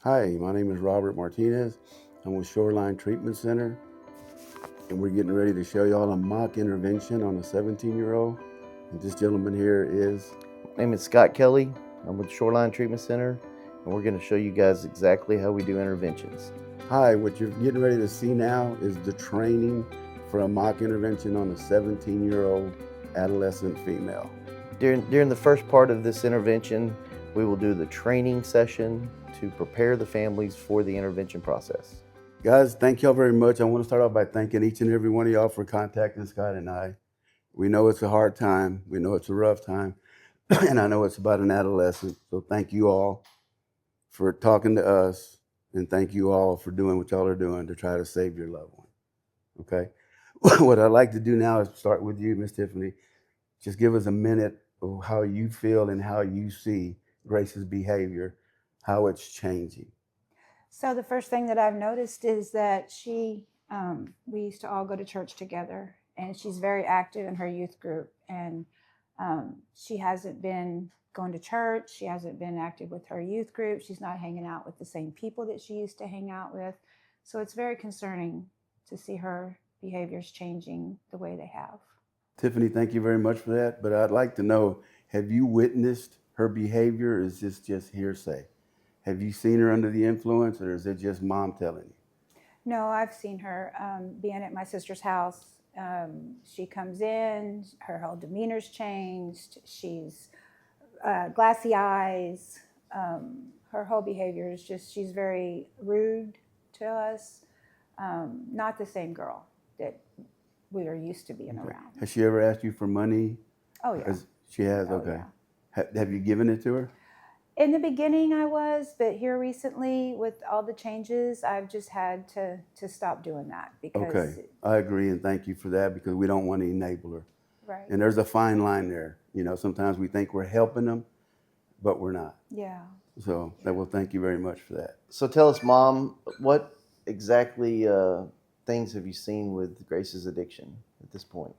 Hi, my name is Robert Martinez. I'm with Shoreline Treatment Center, and we're getting ready to show y'all a mock intervention on a 17-year-old. And this gentleman here is. My name is Scott Kelly. I'm with Shoreline Treatment Center, and we're going to show you guys exactly how we do interventions. Hi, what you're getting ready to see now is the training for a mock intervention on a 17-year-old adolescent female. During the first part of this intervention, we will do the training session to prepare the families for the intervention process. Guys, thank y'all very much. I want to start off by thanking each and every one of y'all for contacting Scott and I. We know it's a hard time. We know it's a rough time. And I know it's about an adolescent. So thank you all for talking to us. And thank you all for doing what y'all are doing to try to save your loved one. Okay? What I'd like to do now is start with you, Miss Tiffany. Just give us a minute of how you feel and how you see Grace's behavior, how it's changing. So the first thing that I've noticed is that we used to all go to church together, and she's very active in her youth group. And she hasn't been going to church. She hasn't been active with her youth group. She's not hanging out with the same people that she used to hang out with. So it's very concerning to see her behaviors changing the way they have. Tiffany, thank you very much for that. But I'd like to know, have you witnessed her behavior, or is this just hearsay? Have you seen her under the influence, or is it just mom telling you? No, I've seen her being at my sister's house. She comes in, her whole demeanor's changed. She's glassy eyes. Her whole behavior is just, she's very rude to us. Not the same girl that we are used to being around. Has she ever asked you for money? Oh, yeah. She has? Oh, Okay. yeah. Have you given it to her? In the beginning I was, but here recently with all the changes, I've just had to stop doing that because. Okay, I agree, and thank you for that, because we don't want to enable her. Right. And there's a fine line there. You know, sometimes we think we're helping them, but we're not. Yeah. So, well, thank you very much for that. So tell us, Mom, what exactly things have you seen with Grace's addiction at this point?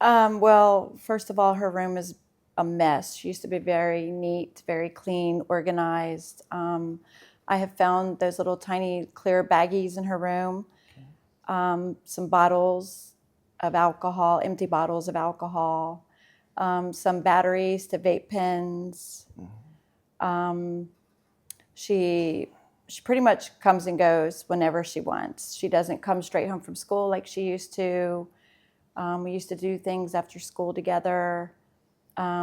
Well, first of all, her room is a mess. She used to be very neat, very clean, organized. I have found those little tiny clear baggies in her room, some bottles of alcohol, empty bottles of alcohol, some batteries to vape pens. She pretty much comes and goes whenever she wants. She doesn't come straight home from school like she used to. We used to do things after school together.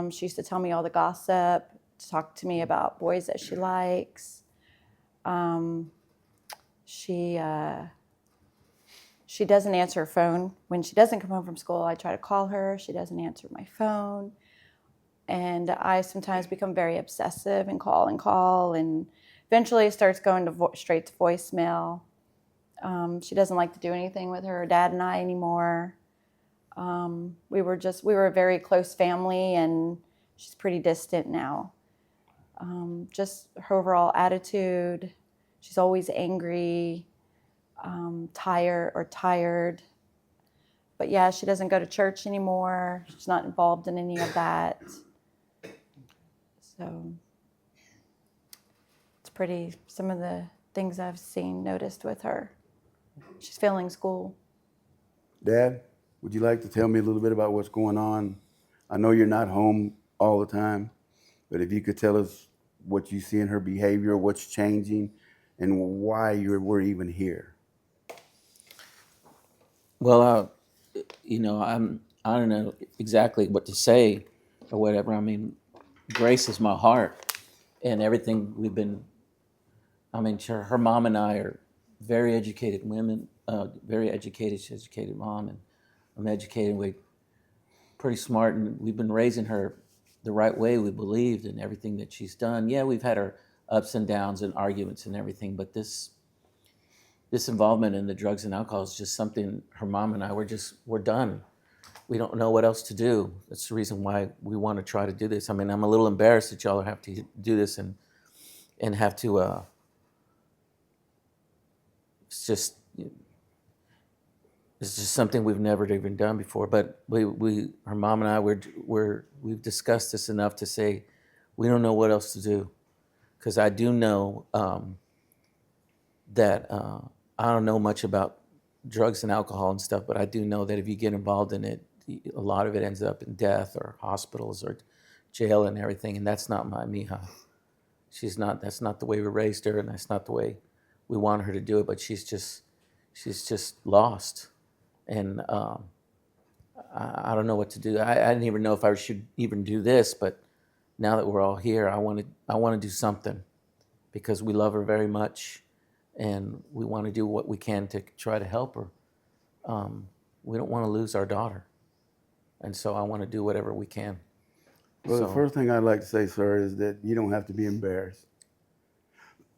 She used to tell me all the gossip, to talk to me about boys that she likes. She doesn't answer her phone. When she doesn't come home from school, I try to call her. She doesn't answer my phone. And I sometimes become very obsessive and call. And eventually it starts going to straight to voicemail. She doesn't like to do anything with her dad and I anymore. We were a very close family, and she's pretty distant now. Just her overall attitude, she's always angry, tired. But yeah, she doesn't go to church anymore. She's not involved in any of that. So it's some of the things I've noticed with her. She's failing school. Dad, would you like to tell me a little bit about what's going on? I know you're not home all the time, but if you could tell us what you see in her behavior, what's changing, and why we're even here. Well, I don't know exactly what to say or whatever. I mean, Grace is my heart, and everything her mom and I are very educated women, very educated. She's an educated mom, and I'm educated. We're pretty smart, and we've been raising her the right way. We believed in everything that she's done. Yeah, we've had our ups and downs and arguments and everything, but this involvement in the drugs and alcohol is just something her mom and I we're done. We don't know what else to do. That's the reason why we want to try to do this. I mean, I'm a little embarrassed that y'all have to do this and have to. It's just something we've never even done before. But her mom and I, we've discussed this enough to say we don't know what else to do. because I do know that I don't know much about drugs and alcohol and stuff, but I do know that if you get involved in it, a lot of it ends up in death or hospitals or jail and everything. And that's not my mija. She's not. That's not the way we raised her, and that's not the way we want her to do it. But she's just lost, and I don't know what to do. I didn't even know if I should even do this, but now that we're all here, I want to do something because we love her very much, and we want to do what we can to try to help her. We don't want to lose our daughter, and so I want to do whatever we can. Well, the So- first thing I'd like to say, sir, is that you don't have to be embarrassed.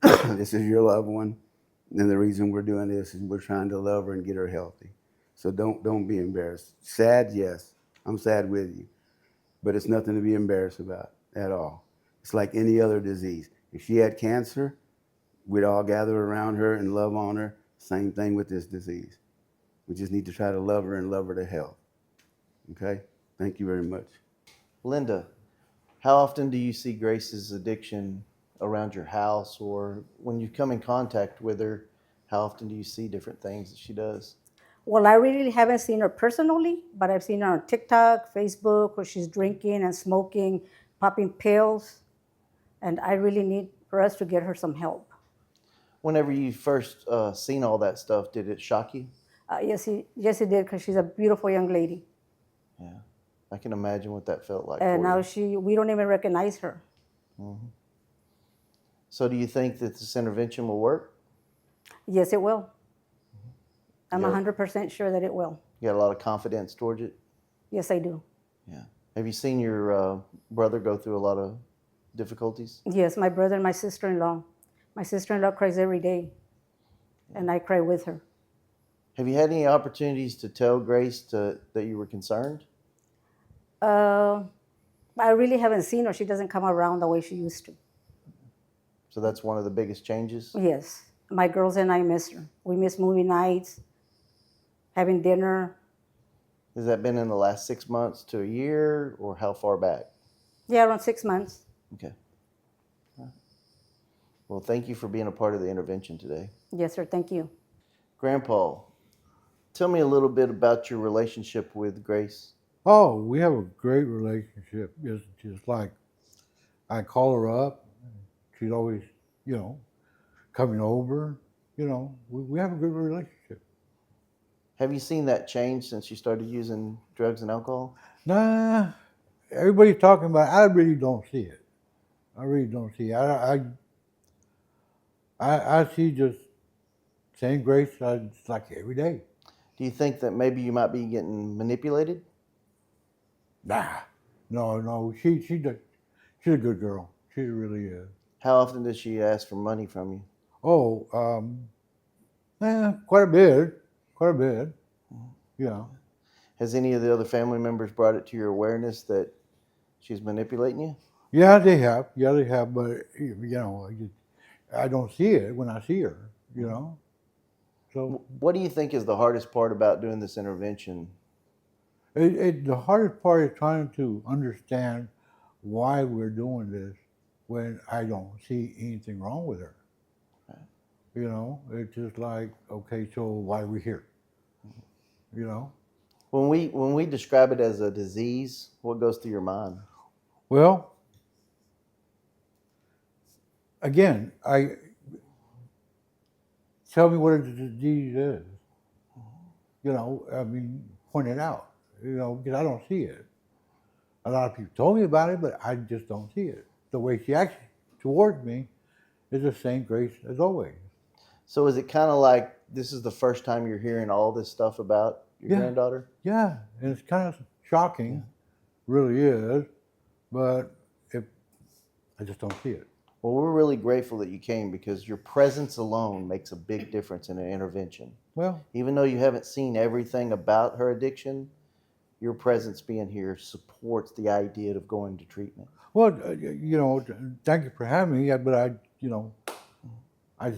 This is your loved one, and the reason we're doing this is we're trying to love her and get her healthy. So don't be embarrassed. Sad, yes, I'm sad with you, but it's nothing to be embarrassed about at all. It's like any other disease. If she had cancer, we'd all gather around her and love on her. Same thing with this disease. We just need to try to love her and love her to health. Okay? Thank you very much. Linda, how often do you see Grace's addiction around your house, or when you come in contact with her, how often do you see different things that she does? Well, I really haven't seen her personally, but I've seen her on TikTok, Facebook, where she's drinking and smoking, popping pills. And I really need for us to get her some help. Whenever you first seen all that stuff, did it shock you? Yes, it did, because she's a beautiful young lady. Yeah, I can imagine what that felt like. And for now you. we don't even recognize her. So do you think that this intervention will work? Yes, it will. I'm Yeah. 100% sure that it will. You got a lot of confidence towards it? Yes, I do. Yeah. Have you seen your brother go through a lot of difficulties? Yes, my brother and my sister-in-law. My sister-in-law cries every day, and I cry with her. Have you had any opportunities to tell Grace that you were concerned? I really haven't seen her. She doesn't come around the way she used to. So that's one of the biggest changes? Yes, my girls and I miss her. We miss movie nights, having dinner. Has that been in the last 6 months to a year, or how far back? Yeah, around 6 months. Okay. All right. Well, thank you for being a part of the intervention today. Yes, sir. Thank you. Grandpa, tell me a little bit about your relationship with Grace. Oh, we have a great relationship. It's just like I call her up. She's always, coming over. We have a good relationship. Have you seen that change since you started using drugs and alcohol? Nah, everybody's talking about it. I really don't see it. I really don't see it. I see just same Grace like every day. Do you think that maybe you might be getting manipulated? Nah, no. She's a good girl. She really is. How often does she ask for money from you? Oh, quite a bit. Yeah. Has any of the other family members brought it to your awareness that she's manipulating you? Yeah, they have. But I don't see it when I see her. So What do you think is the hardest part about doing this intervention? the hardest part is trying to understand why we're doing this when I don't see anything wrong with her. It's just like, okay, so why are we here? When we describe it as a disease, what goes through your mind? Well, again, tell me what a disease is. Point it out. Because I don't see it. A lot of people told me about it, but I just don't see it. The way she acts towards me is the same Grace as always. So is it kind of like this is the first time you're hearing all this stuff about your Yeah. granddaughter? Yeah, and it's kind of shocking, really is, but I just don't see it. Well, we're really grateful that you came, because your presence alone makes a big difference in an intervention. Well, Even though you haven't seen everything about her addiction, your presence being here supports the idea of going to treatment. thank you for having me, but I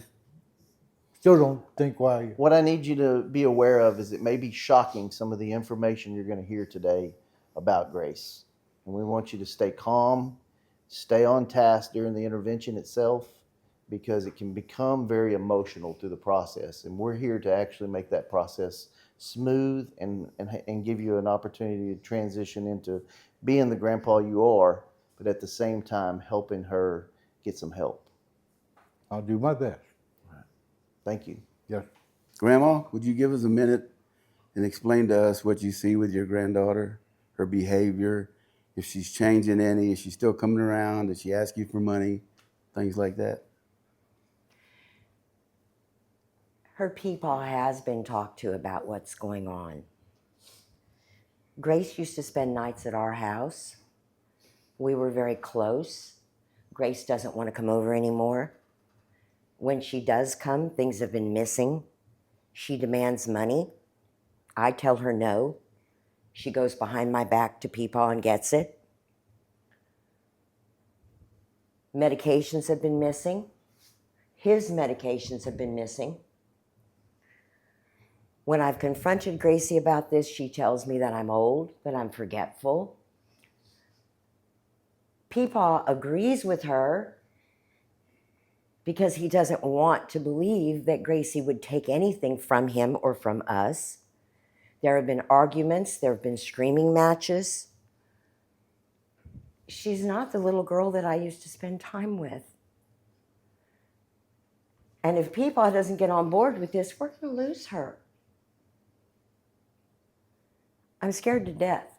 still don't think why. What I need you to be aware of is it may be shocking, some of the information you're going to hear today about Grace. And we want you to stay calm, stay on task during the intervention itself, because it can become very emotional through the process. And we're here to actually make that process smooth and give you an opportunity to transition into being the grandpa you are, but at the same time helping her get some help. I'll do my best. Thank you. Yes. Grandma, would you give us a minute and explain to us what you see with your granddaughter, her behavior, if she's changing any, is she still coming around, does she ask you for money, things like that? Her peepaw has been talked to about what's going on. Grace used to spend nights at our house. We were very close. Grace doesn't want to come over anymore. When she does come, things have been missing. She demands money. I tell her no. She goes behind my back to peepaw and gets it. Medications have been missing. His medications have been missing. When I've confronted Gracie about this, she tells me that I'm old, that I'm forgetful. Peepaw agrees with her because he doesn't want to believe that Gracie would take anything from him or from us. There have been arguments, there have been screaming matches. She's not the little girl that I used to spend time with. And if Peepaw doesn't get on board with this, we're going to lose her. I'm scared to death.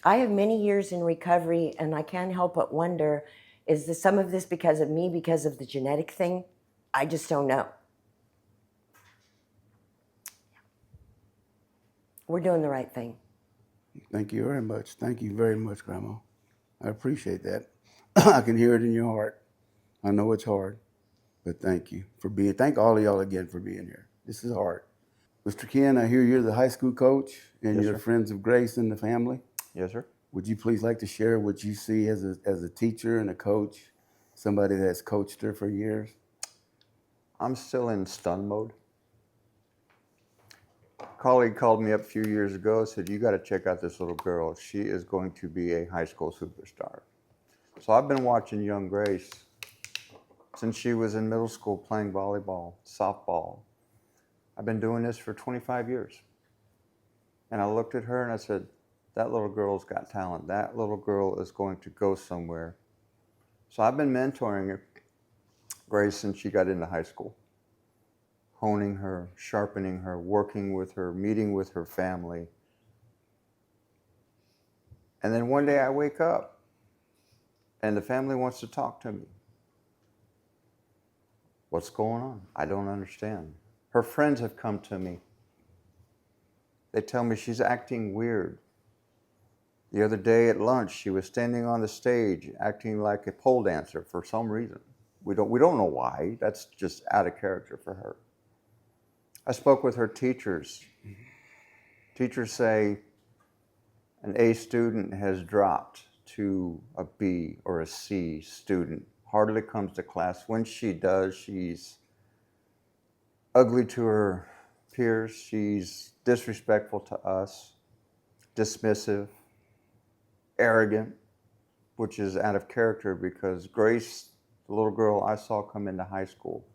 I have many years in recovery, and I can't help but wonder, is this some of this because of me, because of the genetic thing? I just don't know. We're doing the right thing. Thank you very much. Thank you very much, Grandma. I appreciate that. I can hear it in your heart. I know it's hard, but thank you for being, thank all of y'all again for being here. This is hard. Mr. Ken, I hear you're the high school coach and Yes, you're sir. friends of Grace and the family. Yes, sir. Would you please like to share what you see as a teacher and a coach, somebody that's coached her for years? I'm still in stun mode. A colleague called me up a few years ago and said, you got to check out this little girl. She is going to be a high school superstar. So I've been watching young Grace since she was in middle school playing volleyball, softball. I've been doing this for 25 years. And I looked at her and I said, that little girl's got talent. That little girl is going to go somewhere. So I've been mentoring her, Grace, since she got into high school. Honing her, sharpening her, working with her, meeting with her family. And then one day I wake up and the family wants to talk to me. What's going on? I don't understand. Her friends have come to me. They tell me she's acting weird. The other day at lunch, she was standing on the stage acting like a pole dancer for some reason. We don't know why. That's just out of character for her. I spoke with her teachers. Teachers say an A student has dropped to a B or a C student. Hardly comes to class. When she does, she's ugly to her peers. She's disrespectful to us, dismissive, arrogant, which is out of character because Grace, the little girl I saw come into high school,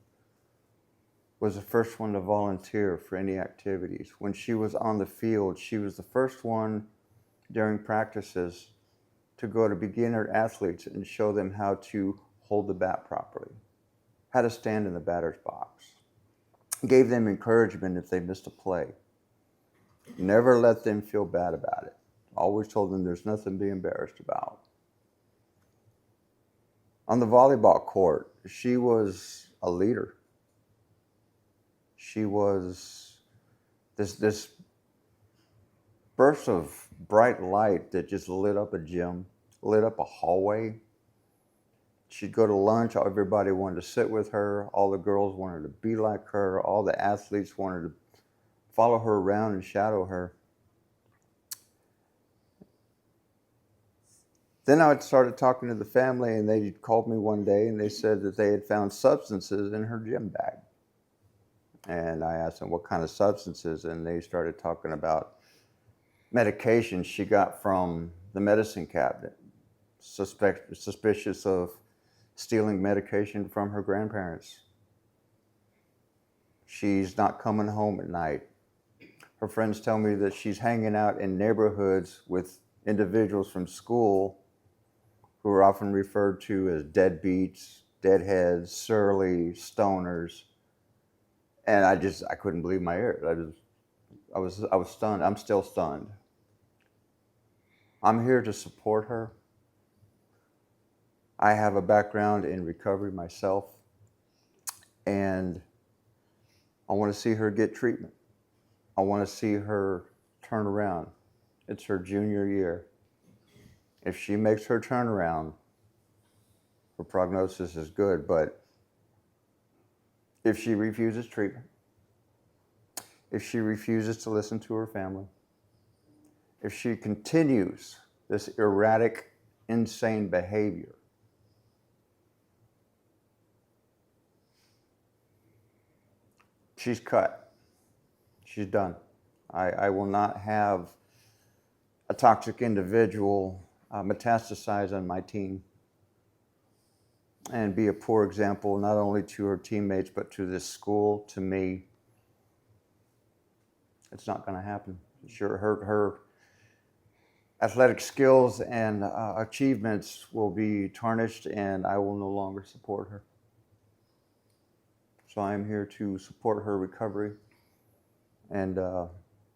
was the first one to volunteer for any activities. When she was on the field, she was the first one during practices to go to beginner athletes and show them how to hold the bat properly, how to stand in the batter's box. Gave them encouragement if they missed a play. Never let them feel bad about it. Always told them there's nothing to be embarrassed about. On the volleyball court, she was a leader. She was this burst of bright light that just lit up a gym, lit up a hallway. She'd go to lunch, everybody wanted to sit with her, all the girls wanted to be like her, all the athletes wanted to follow her around and shadow her. Then I started talking to the family, and they called me one day and they said that they had found substances in her gym bag. And I asked them what kind of substances, and they started talking about medications she got from the medicine cabinet. suspicious of stealing medication from her grandparents. She's not coming home at night. Her friends tell me that she's hanging out in neighborhoods with individuals from school who are often referred to as deadbeats, deadheads, surly, stoners. And I couldn't believe my ears. I was stunned. I'm still stunned. I'm here to support her. I have a background in recovery myself, and I want to see her get treatment. I want to see her turn around. It's her junior year. If she makes her turnaround, her prognosis is good, but if she refuses treatment, if she refuses to listen to her family, if she continues this erratic, insane behavior, she's cut. She's done. I will not have a toxic individual metastasize on my team and be a poor example not only to her teammates but to this school, to me. It's not going to happen. Sure, her athletic skills and achievements will be tarnished, and I will no longer support her. So I am here to support her recovery, and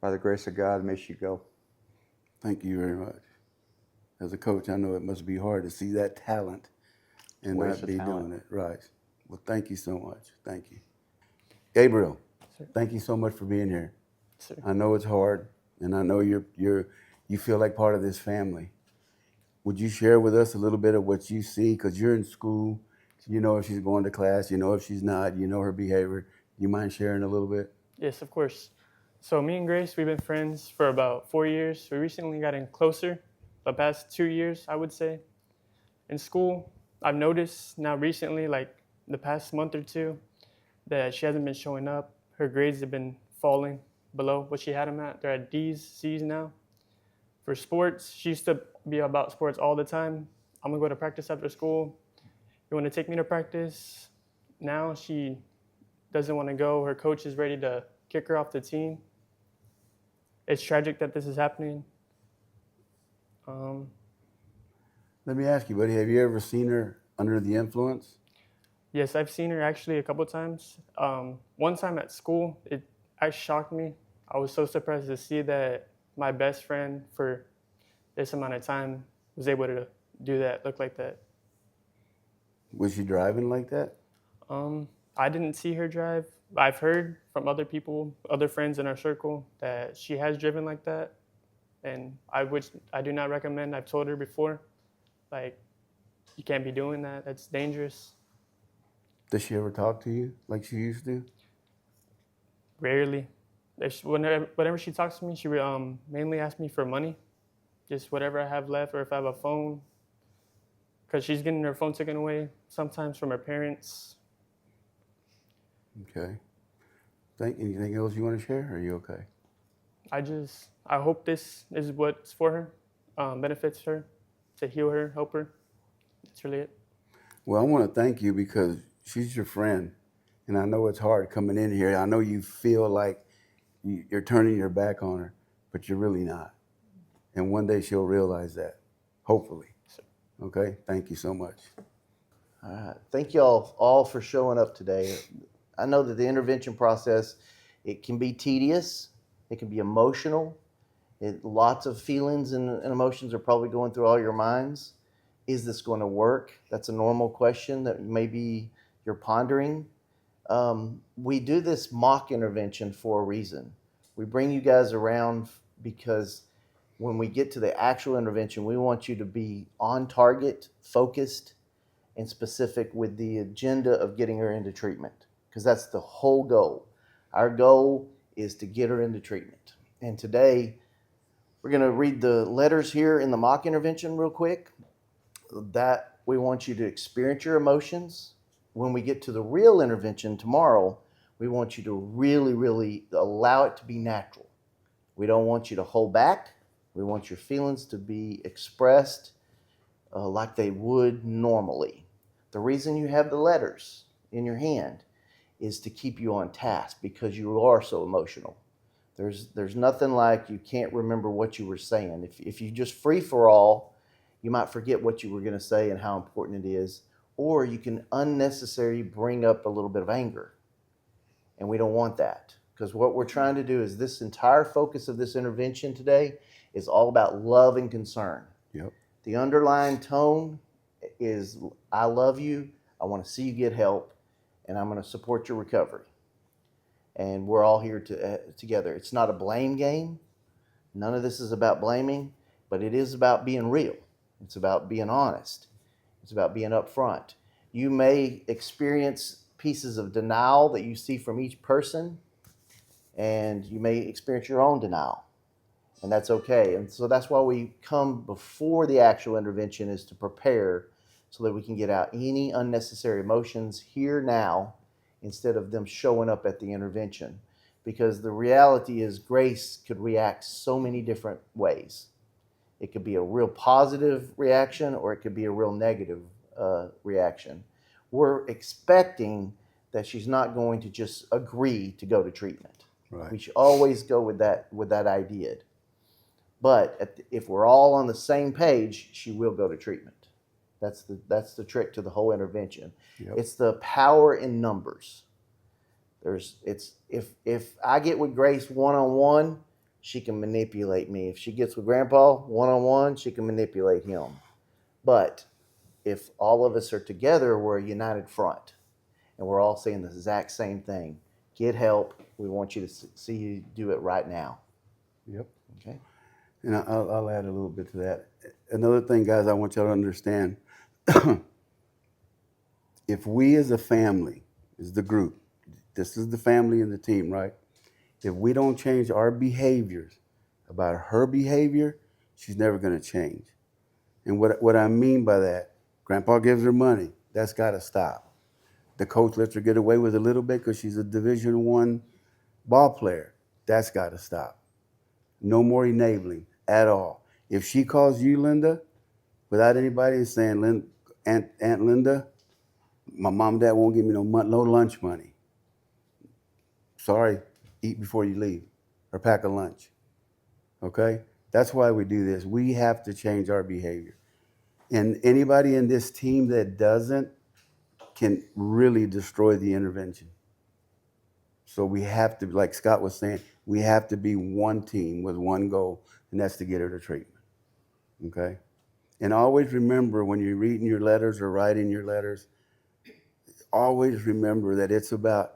by the grace of God, may she go. Thank you very much. As a coach, I know it must be hard to see that talent and Waste not of be talent. doing it. Right. Well, thank you so much. Thank you. Gabriel, Sir. thank you so much for being here. Sir. I know it's hard, and I know you feel like part of this family. Would you share with us a little bit of what you see? Because you're in school, you know if she's going to class, you know if she's not, you know her behavior. You mind sharing a little bit? Yes, of course. So me and Grace, we've been friends for about 4 years. We recently got in closer the past 2 years, I would say. In school, I've noticed now recently, like the past month or two, that she hasn't been showing up. Her grades have been falling below what she had them at. They're at D's, C's now. For sports, she used to be about sports all the time. I'm gonna go to practice after school. You wanna take me to practice? Now she doesn't want to go. Her coach is ready to kick her off the team. It's tragic that this is happening. Let me ask you, buddy, have you ever seen her under the influence? Yes, I've seen her actually a couple times. One time at school, it shocked me. I was so surprised to see that my best friend for this amount of time was able to do that, look like that. Was she driving like that? I didn't see her drive. I've heard from other people, other friends in our circle, that she has driven like that, and I do not recommend. I've told her before, like, you can't be doing that. That's dangerous. Does she ever talk to you like she used to? Rarely. Whenever she talks to me, she mainly asks me for money, just whatever I have left, or if I have a phone, because she's getting her phone taken away sometimes from her parents. Okay. Anything else you want to share? Or are you okay? I hope this is what's for her, benefits her, to heal her, help her. That's really it. Well, I want to thank you because she's your friend, and I know it's hard coming in here. I know you feel like you're turning your back on her, but you're really not. And one day she'll realize that, hopefully. Okay? Thank you so much. All right. Thank you all for showing up today. I know that the intervention process, it can be tedious, it can be emotional. Lots of feelings and emotions are probably going through all your minds. Is this going to work? That's a normal question that maybe you're pondering. We do this mock intervention for a reason. We bring you guys around because when we get to the actual intervention, we want you to be on target, focused, and specific with the agenda of getting her into treatment, because that's the whole goal. Our goal is to get her into treatment. And today, we're going to read the letters here in the mock intervention real quick. That we want you to experience your emotions. When we get to the real intervention tomorrow, we want you to really, really allow it to be natural. We don't want you to hold back. We want your feelings to be expressed like they would normally. The reason you have the letters in your hand is to keep you on task because you are so emotional. There's nothing like you can't remember what you were saying. If you just free for all, you might forget what you were going to say and how important it is, or you can unnecessarily bring up a little bit of anger. And we don't want that, because what we're trying to do is this entire focus of this intervention today is all about love and concern. Yep. The underlying tone is, I love you, I want to see you get help, and I'm going to support your recovery. And we're all here together. It's not a blame game. None of this is about blaming, but it is about being real. It's about being honest. It's about being upfront. You may experience pieces of denial that you see from each person, and you may experience your own denial, and that's okay. And so that's why we come before the actual intervention, is to prepare so that we can get out any unnecessary emotions here now instead of them showing up at the intervention. Because the reality is Grace could react so many different ways. It could be a real positive reaction, or it could be a real negative reaction. We're expecting that she's not going to just agree to go to treatment. Right. We should always go with that idea. But if we're all on the same page, she will go to treatment. That's the trick to the whole intervention. Yep. It's the power in numbers. If I get with Grace one-on-one, she can manipulate me. If she gets with Grandpa one-on-one, she can manipulate him. But if all of us are together, we're a united front, and we're all saying the exact same thing. Get help. We want you to see you do it right now. Yep. Okay? And I'll add a little bit to that. Another thing, guys, I want y'all to understand, if we as a family, as the group, this is the family and the team, right? If we don't change our behaviors about her behavior, she's never going to change. And what I mean by that, Grandpa gives her money. That's got to stop. The coach lets her get away with a little bit because she's a Division I ball player. That's got to stop. No more enabling at all. If she calls you Linda, without anybody saying, Aunt Linda, my mom and dad won't give me no lunch money. Sorry, eat before you leave, or pack a lunch. Okay? That's why we do this. We have to change our behavior. And anybody in this team that doesn't can really destroy the intervention. So we have to, like Scott was saying, we have to be one team with one goal, and that's to get her to treatment. Okay? And always remember, when you're reading your letters or writing your letters, always remember that it's about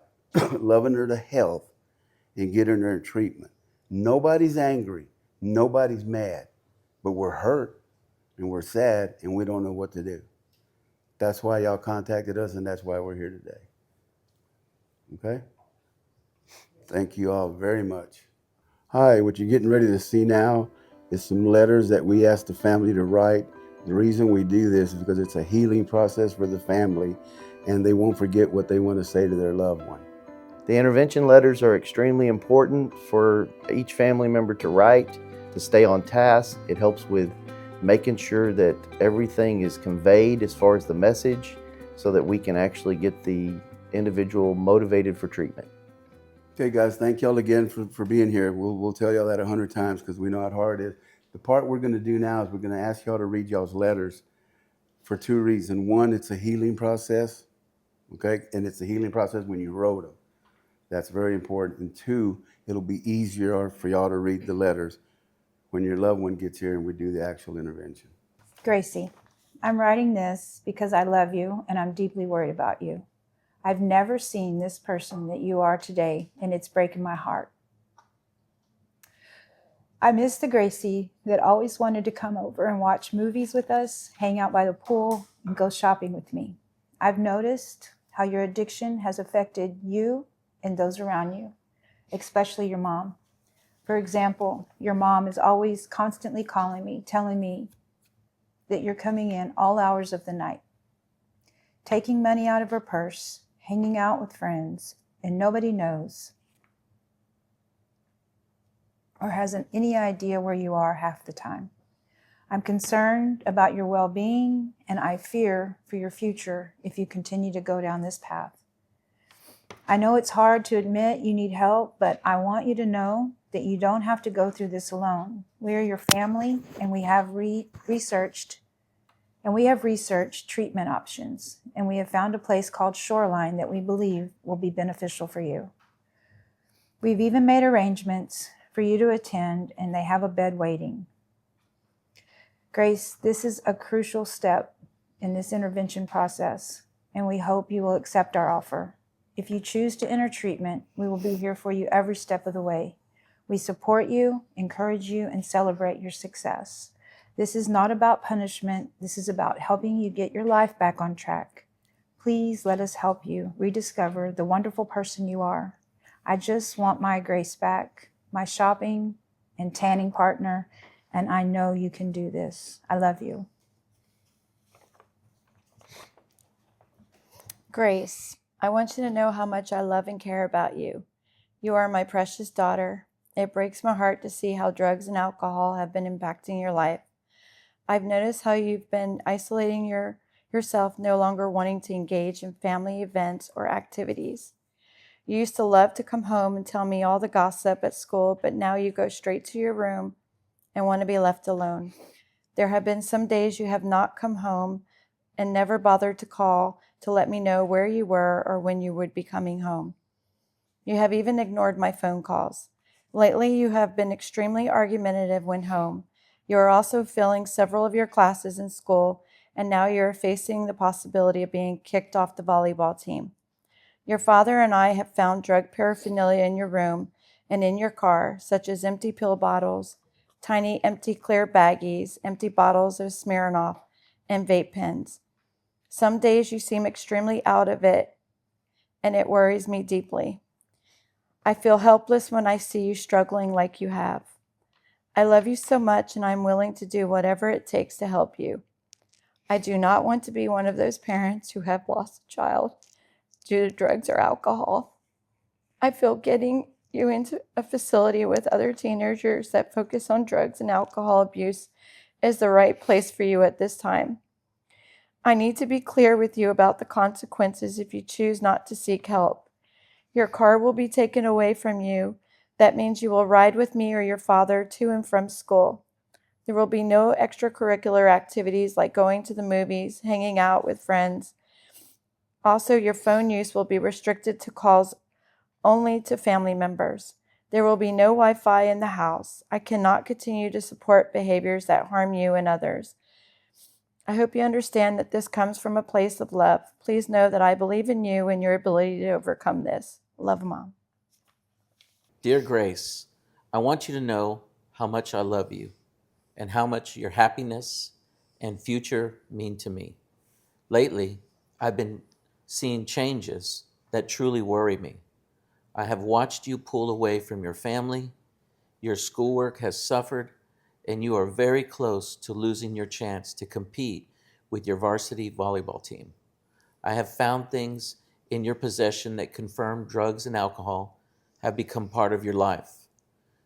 loving her to health and getting her treatment. Nobody's angry. Nobody's mad. But we're hurt and we're sad and we don't know what to do. That's why y'all contacted us, and that's why we're here today. Okay? Thank you all very much. Hi, what you're getting ready to see now is some letters that we asked the family to write. The reason we do this is because it's a healing process for the family, and they won't forget what they want to say to their loved one. The intervention letters are extremely important for each family member to write, to stay on task. It helps with making sure that everything is conveyed as far as the message, so that we can actually get the individual motivated for treatment. Okay, guys, thank y'all again for being here. We'll tell y'all that 100 times because we know how hard it is. The part we're going to do now is we're going to ask y'all to read y'all's letters for two reasons. One, it's a healing process, okay? And it's a healing process when you wrote them. That's very important. And two, it'll be easier for y'all to read the letters when your loved one gets here and we do the actual intervention. Gracie, I'm writing this because I love you and I'm deeply worried about you. I've never seen this person that you are today, and it's breaking my heart. I miss the Gracie that always wanted to come over and watch movies with us, hang out by the pool, and go shopping with me. I've noticed how your addiction has affected you and those around you, especially your mom. For example, your mom is always constantly calling me, telling me that you're coming in all hours of the night, taking money out of her purse, hanging out with friends, and nobody knows or hasn't any idea where you are half the time. I'm concerned about your well-being, and I fear for your future if you continue to go down this path. I know it's hard to admit you need help, but I want you to know that you don't have to go through this alone. We are your family, and we have researched treatment options, and we have found a place called Shoreline that we believe will be beneficial for you. We've even made arrangements for you to attend, and they have a bed waiting. Grace, this is a crucial step in this intervention process, and we hope you will accept our offer. If you choose to enter treatment, we will be here for you every step of the way. We support you, encourage you, and celebrate your success. This is not about punishment. This is about helping you get your life back on track. Please let us help you rediscover the wonderful person you are. I just want my Grace back, my shopping and tanning partner, and I know you can do this. I love you. Grace, I want you to know how much I love and care about you. You are my precious daughter. It breaks my heart to see how drugs and alcohol have been impacting your life. I've noticed how you've been isolating yourself, no longer wanting to engage in family events or activities. You used to love to come home and tell me all the gossip at school, but now you go straight to your room and want to be left alone. There have been some days you have not come home and never bothered to call to let me know where you were or when you would be coming home. You have even ignored my phone calls. Lately, you have been extremely argumentative when home. You are also failing several of your classes in school, and now you are facing the possibility of being kicked off the volleyball team. Your father and I have found drug paraphernalia in your room and in your car, such as empty pill bottles, tiny empty clear baggies, empty bottles of Smirnoff, and vape pens. Some days you seem extremely out of it, and it worries me deeply. I feel helpless when I see you struggling like you have. I love you so much, and I'm willing to do whatever it takes to help you. I do not want to be one of those parents who have lost a child due to drugs or alcohol. I feel getting you into a facility with other teenagers that focus on drugs and alcohol abuse is the right place for you at this time. I need to be clear with you about the consequences if you choose not to seek help. Your car will be taken away from you. That means you will ride with me or your father to and from school. There will be no extracurricular activities like going to the movies, hanging out with friends. Also, your phone use will be restricted to calls only to family members. There will be no Wi-Fi in the house. I cannot continue to support behaviors that harm you and others. I hope you understand that this comes from a place of love. Please know that I believe in you and your ability to overcome this. Love, Mom. Dear Grace, I want you to know how much I love you and how much your happiness and future mean to me. Lately, I've been seeing changes that truly worry me. I have watched you pull away from your family, your schoolwork has suffered, and you are very close to losing your chance to compete with your varsity volleyball team. I have found things in your possession that confirm drugs and alcohol have become part of your life.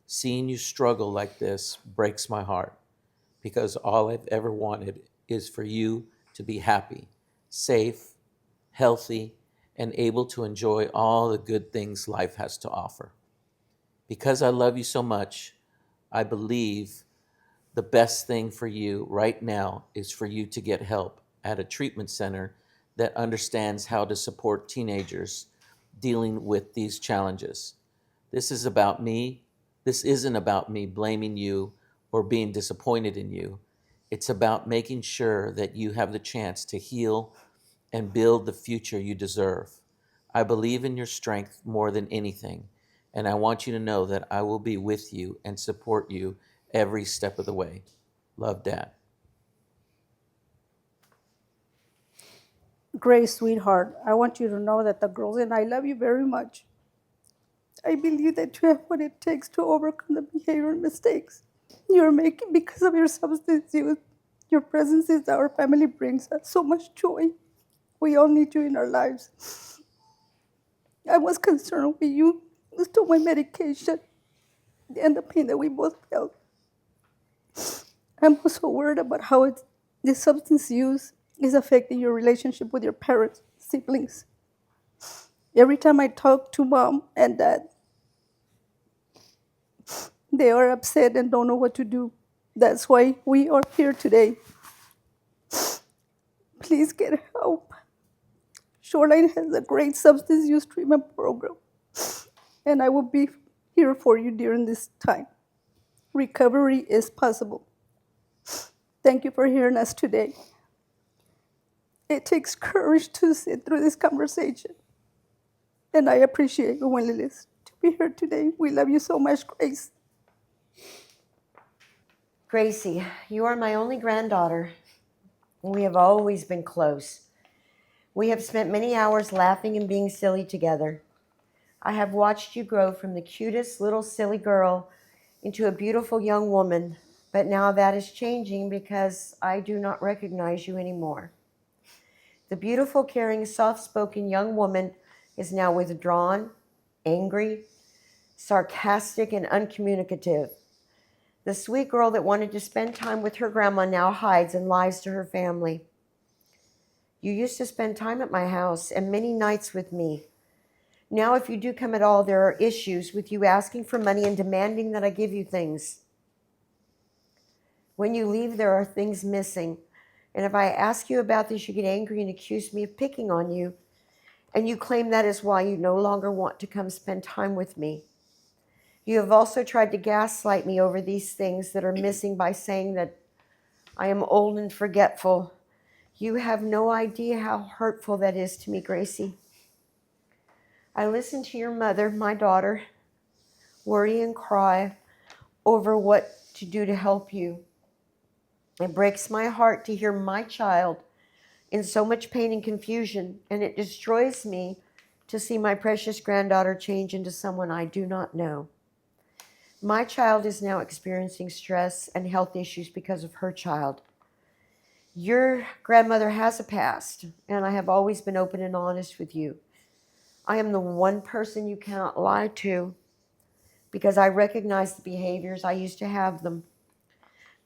Seeing you struggle like this breaks my heart because all I've ever wanted is for you to be happy, safe, healthy, and able to enjoy all the good things life has to offer. Because I love you so much, I believe the best thing for you right now is for you to get help at a treatment center that understands how to support teenagers dealing with these challenges. This isn't about me blaming you or being disappointed in you. It's about making sure that you have the chance to heal and build the future you deserve. I believe in your strength more than anything, and I want you to know that I will be with you and support you every step of the way. Love, Dad. Grace, sweetheart, I want you to know that the girls and I love you very much. I believe that you have what it takes to overcome the behavior mistakes you're making because of your substance use. Your presence in our family brings us so much joy. We all need you in our lives. I was concerned with you as to my medication and the pain that we both felt. I'm also worried about how the substance use is affecting your relationship with your parents, siblings. Every time I talk to mom and dad, they are upset and don't know what to do. That's why we are here today. Please get help. Shoreline has a great substance use treatment program, and I will be here for you during this time. Recovery is possible. Thank you for hearing us today. It takes courage to sit through this conversation, and I appreciate your willingness to be here today. We love you so much, Grace. Gracie, you are my only granddaughter. We have always been close. We have spent many hours laughing and being silly together. I have watched you grow from the cutest little silly girl into a beautiful young woman, but now that is changing because I do not recognize you anymore. The beautiful, caring, soft-spoken young woman is now withdrawn, angry, sarcastic, and uncommunicative. The sweet girl that wanted to spend time with her grandma now hides and lies to her family. You used to spend time at my house and many nights with me. Now, if you do come at all, there are issues with you asking for money and demanding that I give you things. When you leave, there are things missing. And if I ask you about this, you get angry and accuse me of picking on you. And you claim that is why you no longer want to come spend time with me. You have also tried to gaslight me over these things that are missing by saying that I am old and forgetful. You have no idea how hurtful that is to me, Gracie. I listen to your mother, my daughter, worry and cry over what to do to help you. It breaks my heart to hear my child in so much pain and confusion, and it destroys me to see my precious granddaughter change into someone I do not know. My child is now experiencing stress and health issues because of her child. Your grandmother has a past, and I have always been open and honest with you. I am the one person you cannot lie to because I recognize the behaviors. I used to have them.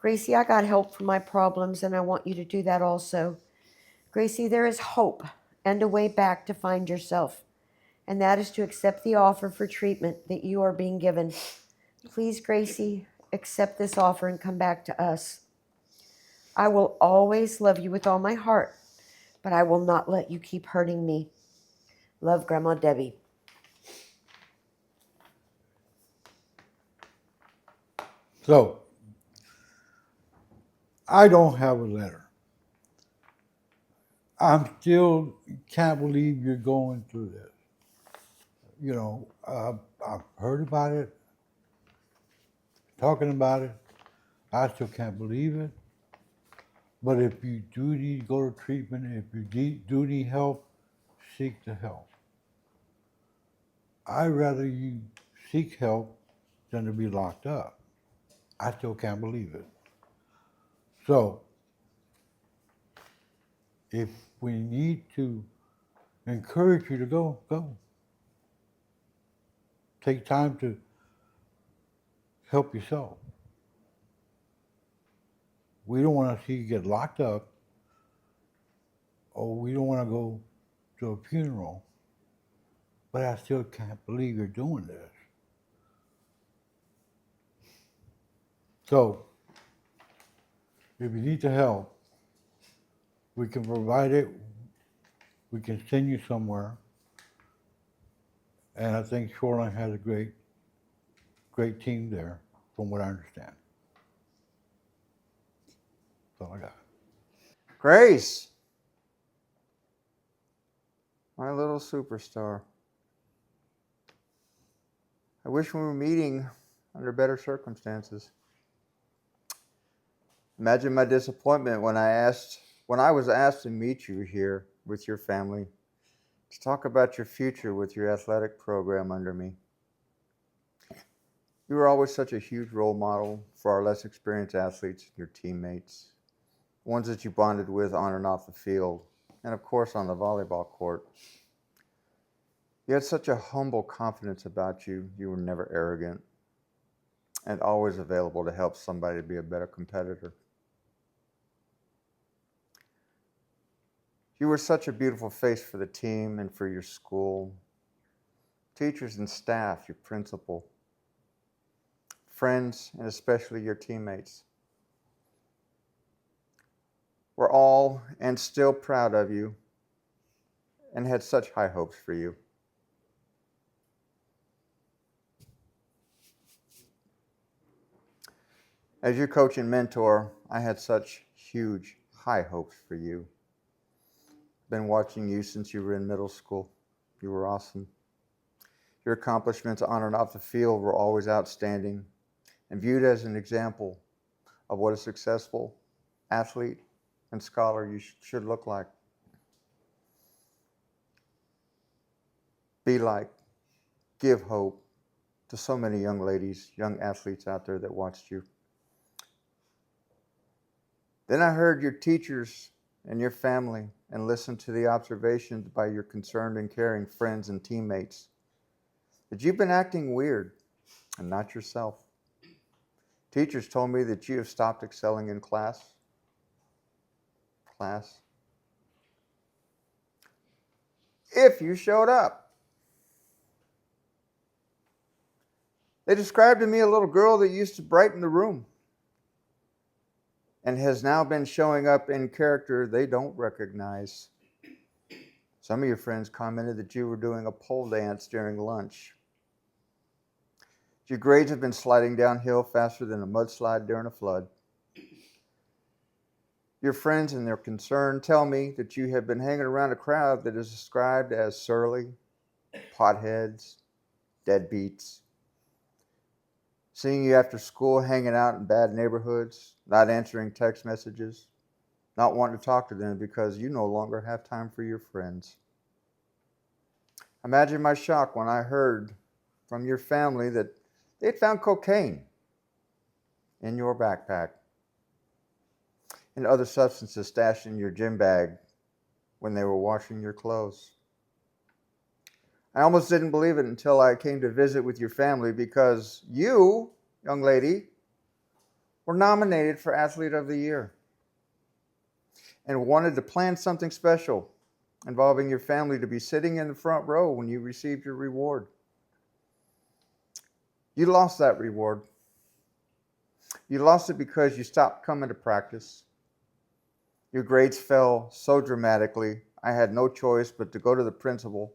Gracie, I got help for my problems, and I want you to do that also. Gracie, there is hope and a way back to find yourself, and that is to accept the offer for treatment that you are being given. Please, Gracie, accept this offer and come back to us. I will always love you with all my heart, but I will not let you keep hurting me. Love, Grandma Debbie. So, I don't have a letter. I'm still can't believe you're going through this. You know, I've heard about it, talking about it. I still can't believe it. But if you do need to go to treatment, if you do need help, seek the help. I'd rather you seek help than to be locked up. I still can't believe it. So, if we need to encourage you to go, go. Take time to help yourself. We don't want to see you get locked up, or we don't want to go to a funeral, but I still can't believe you're doing this. So, if you need the help, we can provide it. We can send you somewhere. And I think Shoreline has a great team there, from what I understand. That's all I got. Grace, my little superstar. I wish we were meeting under better circumstances. Imagine my disappointment when I was asked to meet you here with your family to talk about your future with your athletic program under me. You were always such a huge role model for our less experienced athletes, your teammates, ones that you bonded with on and off the field, and of course on the volleyball court. You had such a humble confidence about you. You were never arrogant and always available to help somebody be a better competitor. You were such a beautiful face for the team and for your school, teachers and staff, your principal, friends, and especially your teammates. We're all and still proud of you and had such high hopes for you. As your coach and mentor, I had such huge high hopes for you. Been watching you since you were in middle school. You were awesome. Your accomplishments on and off the field were always outstanding and viewed as an example of what a successful athlete and scholar you should look like. Be like, give hope to so many young ladies, young athletes out there that watched you. Then I heard your teachers and your family and listened to the observations by your concerned and caring friends and teammates that you've been acting weird and not yourself. Teachers told me that you have stopped excelling in class. If you showed up. They described to me a little girl that used to brighten the room and has now been showing up in character they don't recognize. Some of your friends commented that you were doing a pole dance during lunch. Your grades have been sliding downhill faster than a mudslide during a flood. Your friends and their concern tell me that you have been hanging around a crowd that is described as surly, potheads, deadbeats. Seeing you after school hanging out in bad neighborhoods, not answering text messages, not wanting to talk to them because you no longer have time for your friends. Imagine my shock when I heard from your family that they'd found cocaine in your backpack and other substances stashed in your gym bag when they were washing your clothes. I almost didn't believe it until I came to visit with your family because you, young lady, were nominated for Athlete of the Year and wanted to plan something special involving your family to be sitting in the front row when you received your reward. You lost that reward. You lost it because you stopped coming to practice. Your grades fell so dramatically, I had no choice but to go to the principal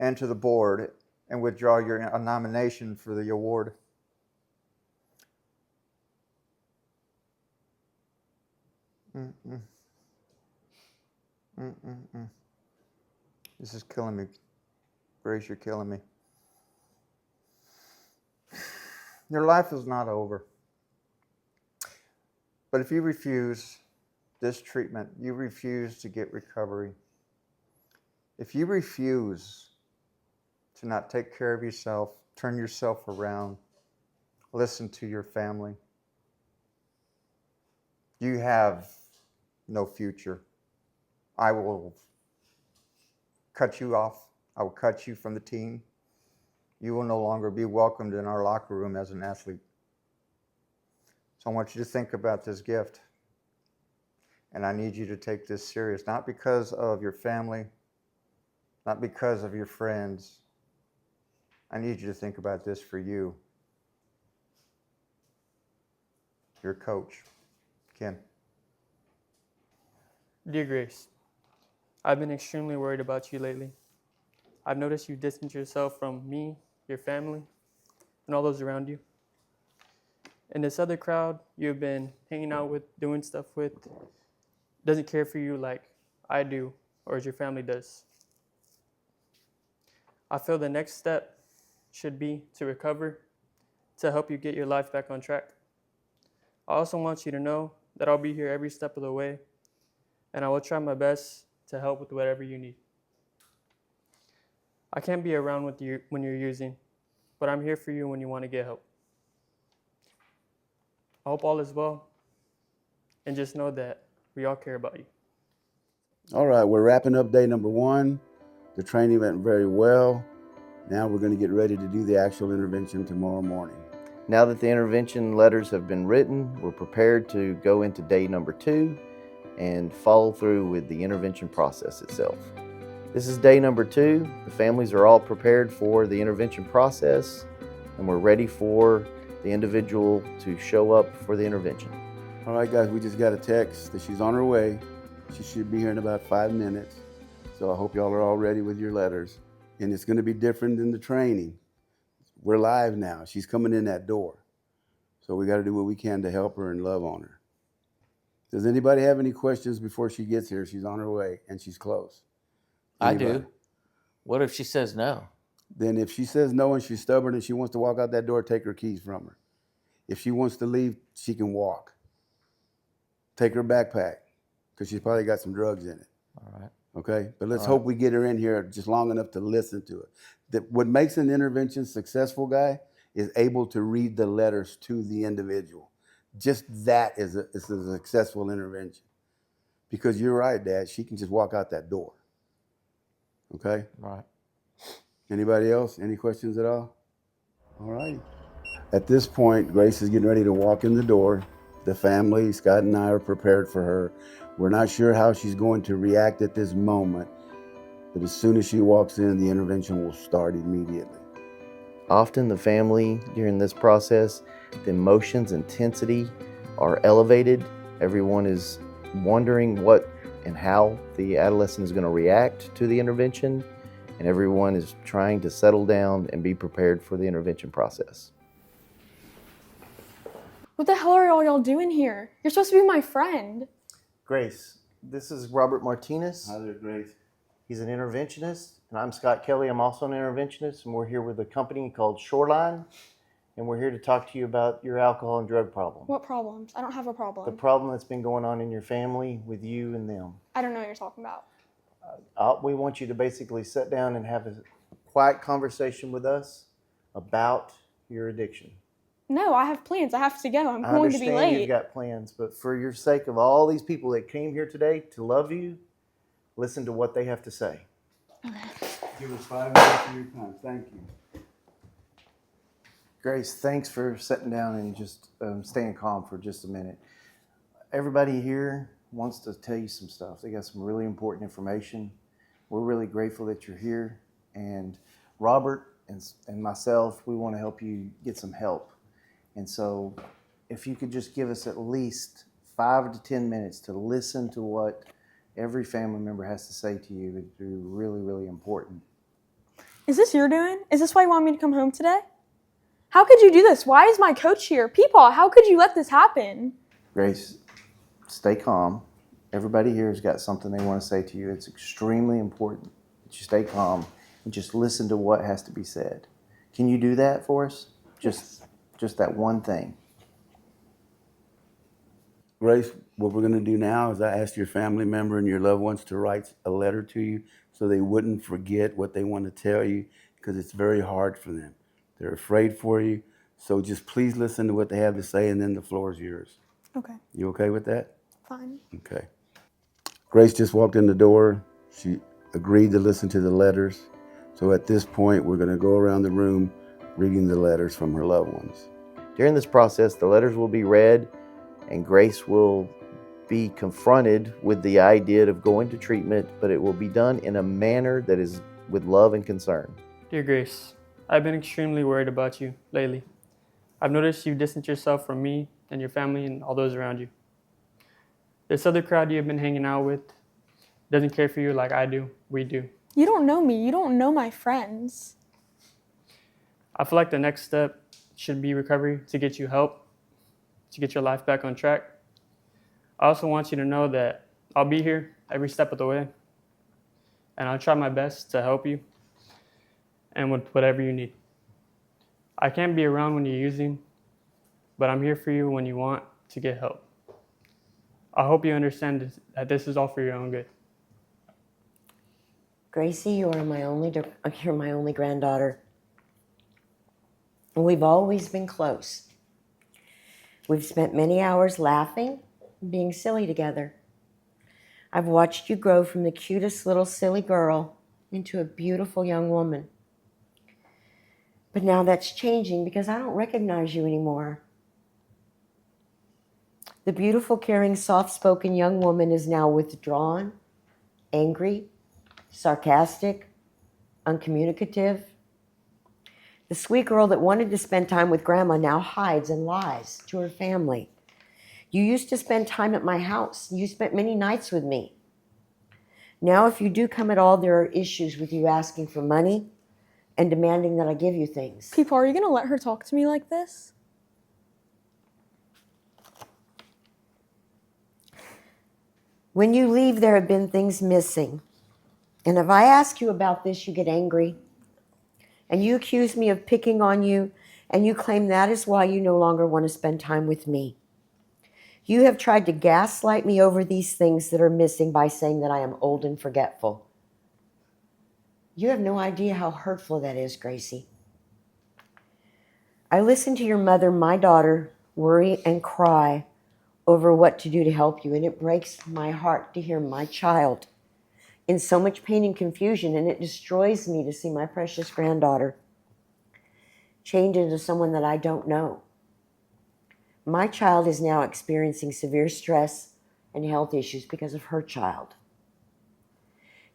and to the board and withdraw your nomination for the award. This is killing me. Grace, you're killing me. Your life is not over. But if you refuse this treatment, you refuse to get recovery. If you refuse to not take care of yourself, turn yourself around, listen to your family, you have no future. I will cut you off. I will cut you from the team. You will no longer be welcomed in our locker room as an athlete. So I want you to think about this gift. And I need you to take this serious, not because of your family, not because of your friends. I need you to think about this for you. Your coach, Ken. Dear Grace, I've been extremely worried about you lately. I've noticed you distance yourself from me, your family, and all those around you. And this other crowd you've been hanging out with, doing stuff with, doesn't care for you like I do or as your family does. I feel the next step should be to recover, to help you get your life back on track. I also want you to know that I'll be here every step of the way, and I will try my best to help with whatever you need. I can't be around with you when you're using, but I'm here for you when you want to get help. I hope all is well, and just know that we all care about you. All right, we're wrapping up day number 1. The training went very well. Now we're going to get ready to do the actual intervention tomorrow morning. Now that the intervention letters have been written, we're prepared to go into day number 2 and follow through with the intervention process itself. This is day number 2. The families are all prepared for the intervention process, and we're ready for the individual to show up for the intervention. All right, guys, we just got a text that she's on her way. She should be here in about 5 minutes. So I hope y'all are all ready with your letters. And it's going to be different than the training. We're live now. She's coming in that door. So we got to do what we can to help her and love on her. Does anybody have any questions before she gets here? She's on her way and she's close. I Anybody? do. What if she says no? Then if she says no and she's stubborn and she wants to walk out that door, take her keys from her. If she wants to leave, she can walk. Take her backpack because she's probably got some drugs in it. All right. Okay? But let's hope we get her in here just long enough to listen to it. What makes an intervention successful, guy, is able to read the letters to the individual. Just that is a successful intervention. Because you're right, Dad, she can just walk out that door. Okay? Right. Anybody else? Any questions at all? All right. At this point, Grace is getting ready to walk in the door. The family, Scott and I, are prepared for her. We're not sure how she's going to react at this moment, but as soon as she walks in, the intervention will start immediately. Often the family during this process, the emotions, intensity are elevated. Everyone is wondering what and how the adolescent is going to react to the intervention, and everyone is trying to settle down and be prepared for the intervention process. What the hell are all y'all doing here? You're supposed to be my friend. Grace, this is Robert Martinez. Hi there, Grace. He's an interventionist, and I'm Scott Kelly. I'm also an interventionist, and we're here with a company called Shoreline, and we're here to talk to you about your alcohol and drug problem. What problems? I don't have a problem. The problem that's been going on in your family with you and them. I don't know what you're talking about. We want you to basically sit down and have a quiet conversation with us about your addiction. No, I have plans. I have to go. I'm I going to be understand late. you've got plans, but for your sake of all these people that came here today to love you, listen to what they have to say. Give us 5 minutes of your time. Thank you. Grace, thanks for sitting down and just staying calm for just a minute. Everybody here wants to tell you some stuff. They got some really important information. We're really grateful that you're here. And Robert and myself, we want to help you get some help. And so if you could just give us at least 5 to 10 minutes to listen to what every family member has to say to you, it'd be really, really important. Is this your doing? Is this why you want me to come home today? How could you do this? Why is my coach here? Peepaw, how could you let this happen? Grace, stay calm. Everybody here has got something they want to say to you. It's extremely important that you stay calm and just listen to what has to be said. Can you do that for us? Just that one thing. Grace, what we're going to do now is I asked your family member and your loved ones to write a letter to you so they wouldn't forget what they want to tell you, because it's very hard for them. They're afraid for you. So just please listen to what they have to say, and then the floor is yours. Okay, You okay with that? fine. Okay. Grace just walked in the door. She agreed to listen to the letters. So at this point, we're going to go around the room reading the letters from her loved ones. During this process, the letters will be read, and Grace will be confronted with the idea of going to treatment, but it will be done in a manner that is with love and concern. Dear Grace, I've been extremely worried about you lately. I've noticed you've distanced yourself from me and your family and all those around you. This other crowd you've been hanging out with doesn't care for you like I do. We do. You don't know me. You don't know my friends. I feel like the next step should be recovery to get you help, to get your life back on track. I also want you to know that I'll be here every step of the way, and I'll try my best to help you and with whatever you need. I can't be around when you're using, but I'm here for you when you want to get help. I hope you understand that this is all for your own good. Gracie, you're my only granddaughter. And we've always been close. We've spent many hours laughing and being silly together. I've watched you grow from the cutest little silly girl into a beautiful young woman. But now that's changing because I don't recognize you anymore. The beautiful, caring, soft-spoken young woman is now withdrawn, angry, sarcastic, uncommunicative. The sweet girl that wanted to spend time with Grandma now hides and lies to her family. You used to spend time at my house. You spent many nights with me. Now, if you do come at all, there are issues with you asking for money and demanding that I give you things. People, are you going to let her talk to me like this? When you leave, there have been things missing. And if I ask you about this, you get angry. And you accuse me of picking on you, and you claim that is why you no longer want to spend time with me. You have tried to gaslight me over these things that are missing by saying that I am old and forgetful. You have no idea how hurtful that is, Gracie. I listen to your mother, my daughter, worry and cry over what to do to help you, and it breaks my heart to hear my child in so much pain and confusion, and it destroys me to see my precious granddaughter change into someone that I don't know. My child is now experiencing severe stress and health issues because of her child.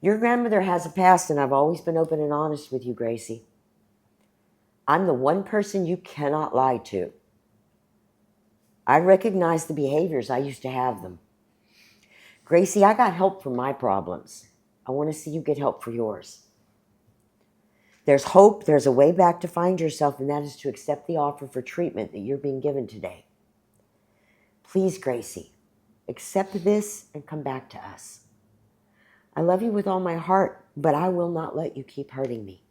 Your grandmother has a past, and I've always been open and honest with you, Gracie. I'm the one person you cannot lie to. I recognize the behaviors. I used to have them. Gracie, I got help for my problems. I want to see you get help for yours. There's hope. There's a way back to find yourself, and that is to accept the offer for treatment that you're being given today. Please, Gracie, accept this and come back to us. I love you with all my heart, but I will not let you keep hurting me.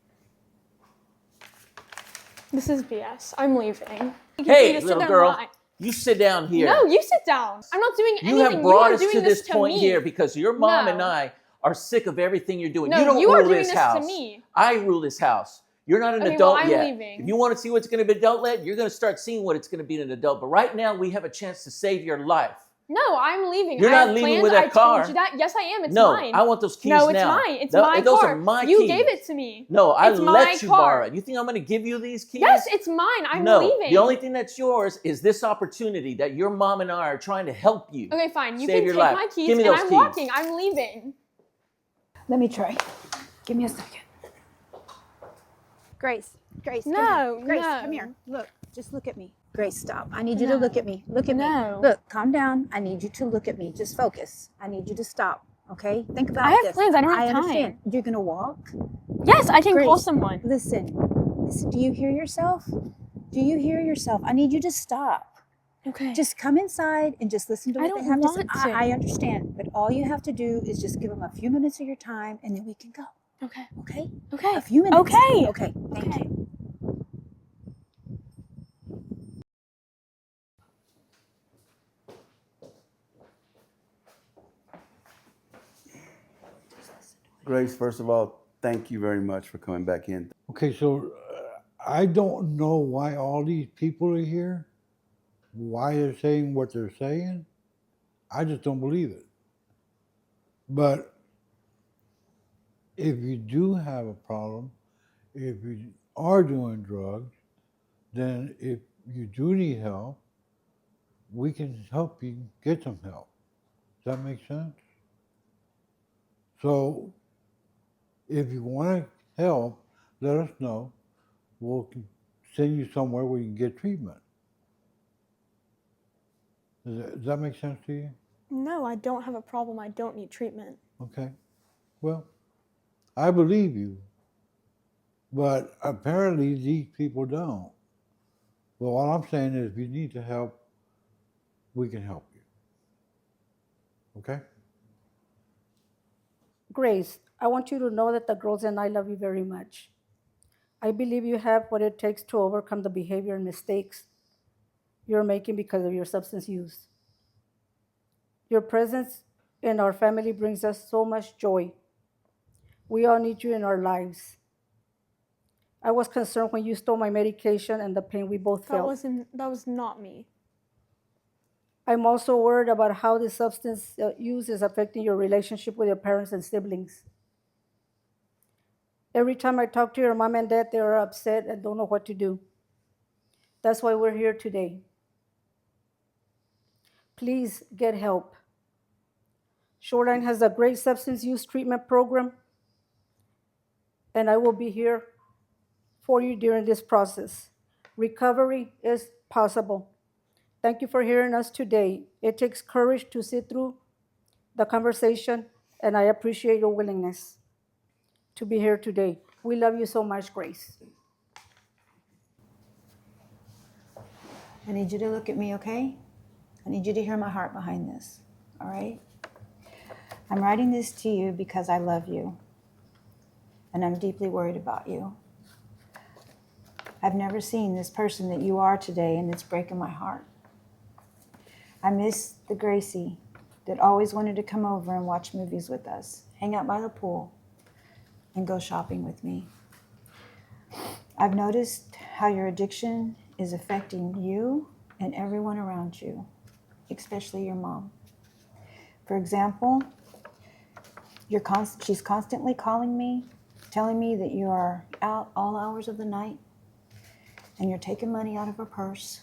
This is BS. I'm leaving. Hey, little girl, you sit down here. No, you sit down. I'm not doing anything. You have brought are us doing to this point me. here because your mom No. and I are sick of everything you're doing. No, you don't you are rule doing this this house. to me. I rule this house. You're not an Okay, adult well, I'm yet. leaving. If you want to see what's going to be adult-led, you're going to start seeing what it's going to be in an adult. But right now, we have a chance to save your life. No, I'm leaving. You're I not have leaving plans. with that I car. told you that. Yes, I am. It's No, mine. I want those keys no, it's now. mine. It's my those car. are my you keys. gave it to me. No, I it's let you car. borrow it. You think I'm going to give you these keys? Yes, it's mine. I'm no, leaving. The only thing that's yours is this opportunity that your mom and I are trying to help you. Okay, fine. You save can your take life. my keys, Give me and those I'm keys. walking. I'm leaving. Let me try. Give me a second. Grace, come No, here. Grace, no. come here. Look, just look at me. Grace, stop. I need you to look at me. Look at No. me. Look, calm down. I need you to look at me. Just focus. I need you to stop. Okay? Think about I have this. plans. I don't have I time. understand. You're gonna walk. Yes, I can Grace, call someone. Listen. Do you hear yourself? Do you hear yourself? I need you to stop. Okay. Just come inside and just listen to what I they don't have to say. want to. I understand, but all you have to do is just give them a few minutes of your time, and then we can go. Okay. Okay? Okay. A few minutes. Okay. Okay. Thank you. Grace, first of all, thank you very much for coming back in. Okay, so I don't know why all these people are here, why they're saying what they're saying. I just don't believe it. But if you do have a problem, if you are doing drugs, then if you do need help, we can help you get some help. Does that make sense? So if you want to help, let us know. We'll send you somewhere where you can get treatment. Does that make sense to you? No, I don't have a problem. I don't need treatment. Okay. Well, I believe you. But apparently these people don't. Well, all I'm saying is if you need to help, we can help you. Okay? Grace, I want you to know that the girls and I love you very much. I believe you have what it takes to overcome the behavior and mistakes you're making because of your substance use. Your presence in our family brings us so much joy. We all need you in our lives. I was concerned when you stole my medication and the pain we both felt. That was not me. I'm also worried about how the substance use is affecting your relationship with your parents and siblings. Every time I talk to your mom and dad, they are upset and don't know what to do. That's why we're here today. please get help. Shoreline has a great substance use treatment program, and I will be here for you during this process. Recovery is possible. Thank you for hearing us today. It takes courage to sit through the conversation, and I appreciate your willingness to be here today. We love you so much, Grace. I need you to look at me, okay? I need you to hear my heart behind this, all right? I'm writing this to you because I love you, and I'm deeply worried about you. I've never seen this person that you are today, and it's breaking my heart. I miss the Gracie that always wanted to come over and watch movies with us, hang out by the pool, and go shopping with me. I've noticed how your addiction is affecting you and everyone around you, especially your mom. For example, she's constantly calling me, telling me that you are out all hours of the night, and you're taking money out of her purse,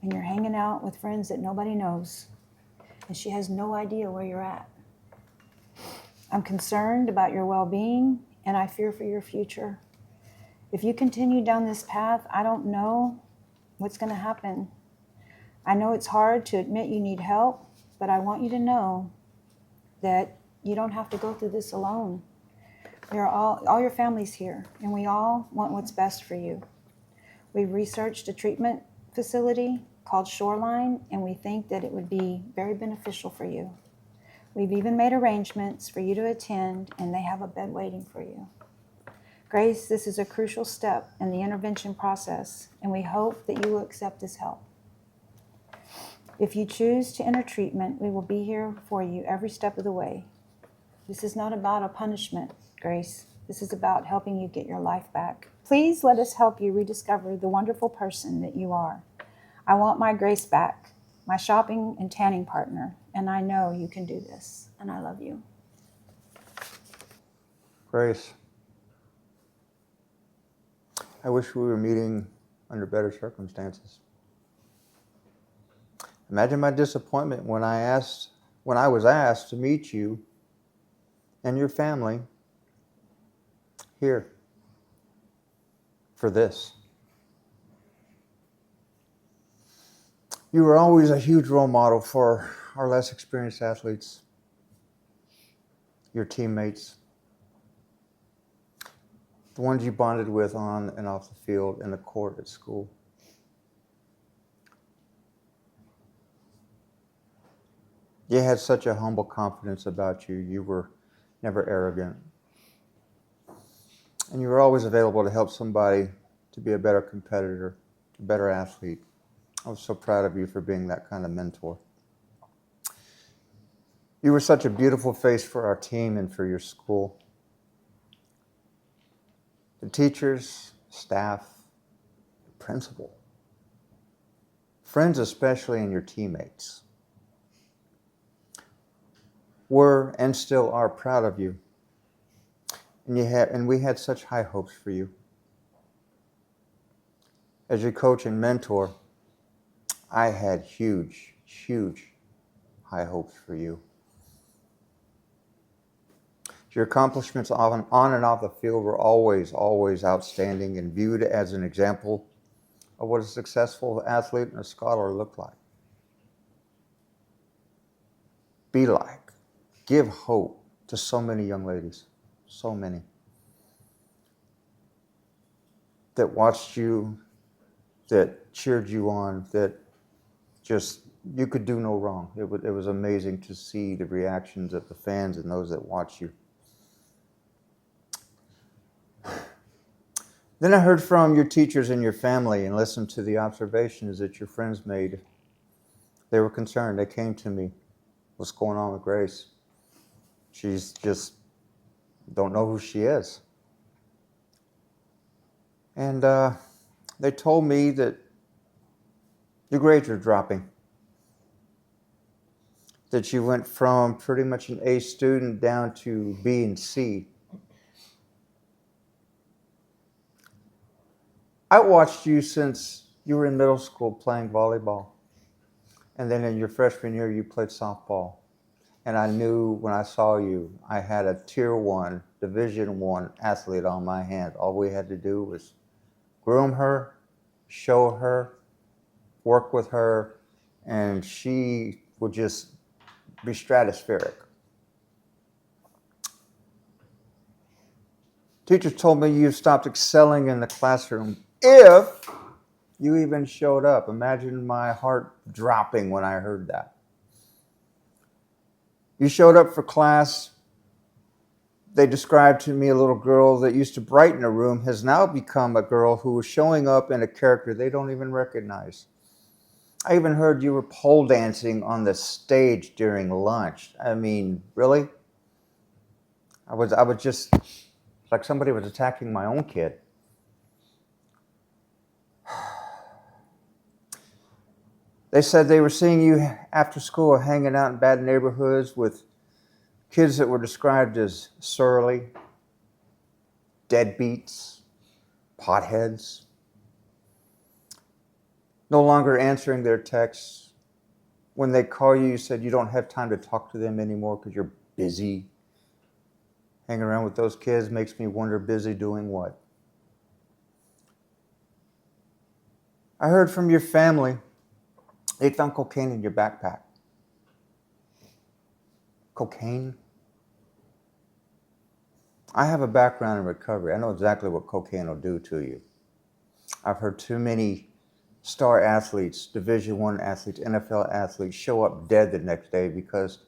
and you're hanging out with friends that nobody knows, and she has no idea where you're at. I'm concerned about your well-being, and I fear for your future. If you continue down this path, I don't know what's going to happen. I know it's hard to admit you need help, but I want you to know that you don't have to go through this alone. We're all your family's here, and we all want what's best for you. We've researched a treatment facility called Shoreline, and we think that it would be very beneficial for you. We've even made arrangements for you to attend, and they have a bed waiting for you. Grace, this is a crucial step in the intervention process, and we hope that you will accept this help. If you choose to enter treatment, we will be here for you every step of the way. This is not about a punishment, Grace. This is about helping you get your life back. Please let us help you rediscover the wonderful person that you are. I want my Grace back, my shopping and tanning partner, and I know you can do this, and I love you. Grace, I wish we were meeting under better circumstances. Imagine my disappointment when I was asked to meet you and your family here for this. You were always a huge role model for our less experienced athletes, your teammates, the ones you bonded with on and off the field, in the court, at school. You had such a humble confidence about you. You were never arrogant. And you were always available to help somebody to be a better competitor, a better athlete. I was so proud of you for being that kind of mentor. You were such a beautiful face for our team and for your school. The teachers, staff, the principal, friends especially, and your teammates were and still are proud of you. And we had such high hopes for you. As your coach and mentor, I had huge, huge high hopes for you. Your accomplishments on and off the field were always, always outstanding and viewed as an example of what a successful athlete and a scholar look like. Be like. Give hope to so many young ladies, so many, that watched you, that cheered you on, that just, you could do no wrong. It was amazing to see the reactions of the fans and those that watch you. Then I heard from your teachers and your family and listened to the observations that your friends made. They were concerned. They came to me. What's going on with Grace? She's just, don't know who she is. And they told me that your grades are dropping. That you went from pretty much an A student down to B and C. I watched you since you were in middle school playing volleyball. And then in your freshman year, you played softball. And I knew when I saw you, I had a Tier 1, Division 1 athlete on my hands. All we had to do was groom her, show her, work with her, and she would just be stratospheric. Teachers told me you stopped excelling in the classroom if you even showed up. Imagine my heart dropping when I heard that. You showed up for class. They described to me a little girl that used to brighten a room has now become a girl who is showing up in a character they don't even recognize. I even heard you were pole dancing on the stage during lunch. I mean, really? I was just like somebody was attacking my own kid. They said they were seeing you after school hanging out in bad neighborhoods with kids that were described as surly, deadbeats, potheads, no longer answering their texts. When they call you, you said you don't have time to talk to them anymore because you're busy. Hanging around with those kids makes me wonder, busy doing what? I heard from your family they found cocaine in your backpack. Cocaine? I have a background in recovery. I know exactly what cocaine will do to you. I've heard too many star athletes, Division I athletes, NFL athletes show up dead the next day because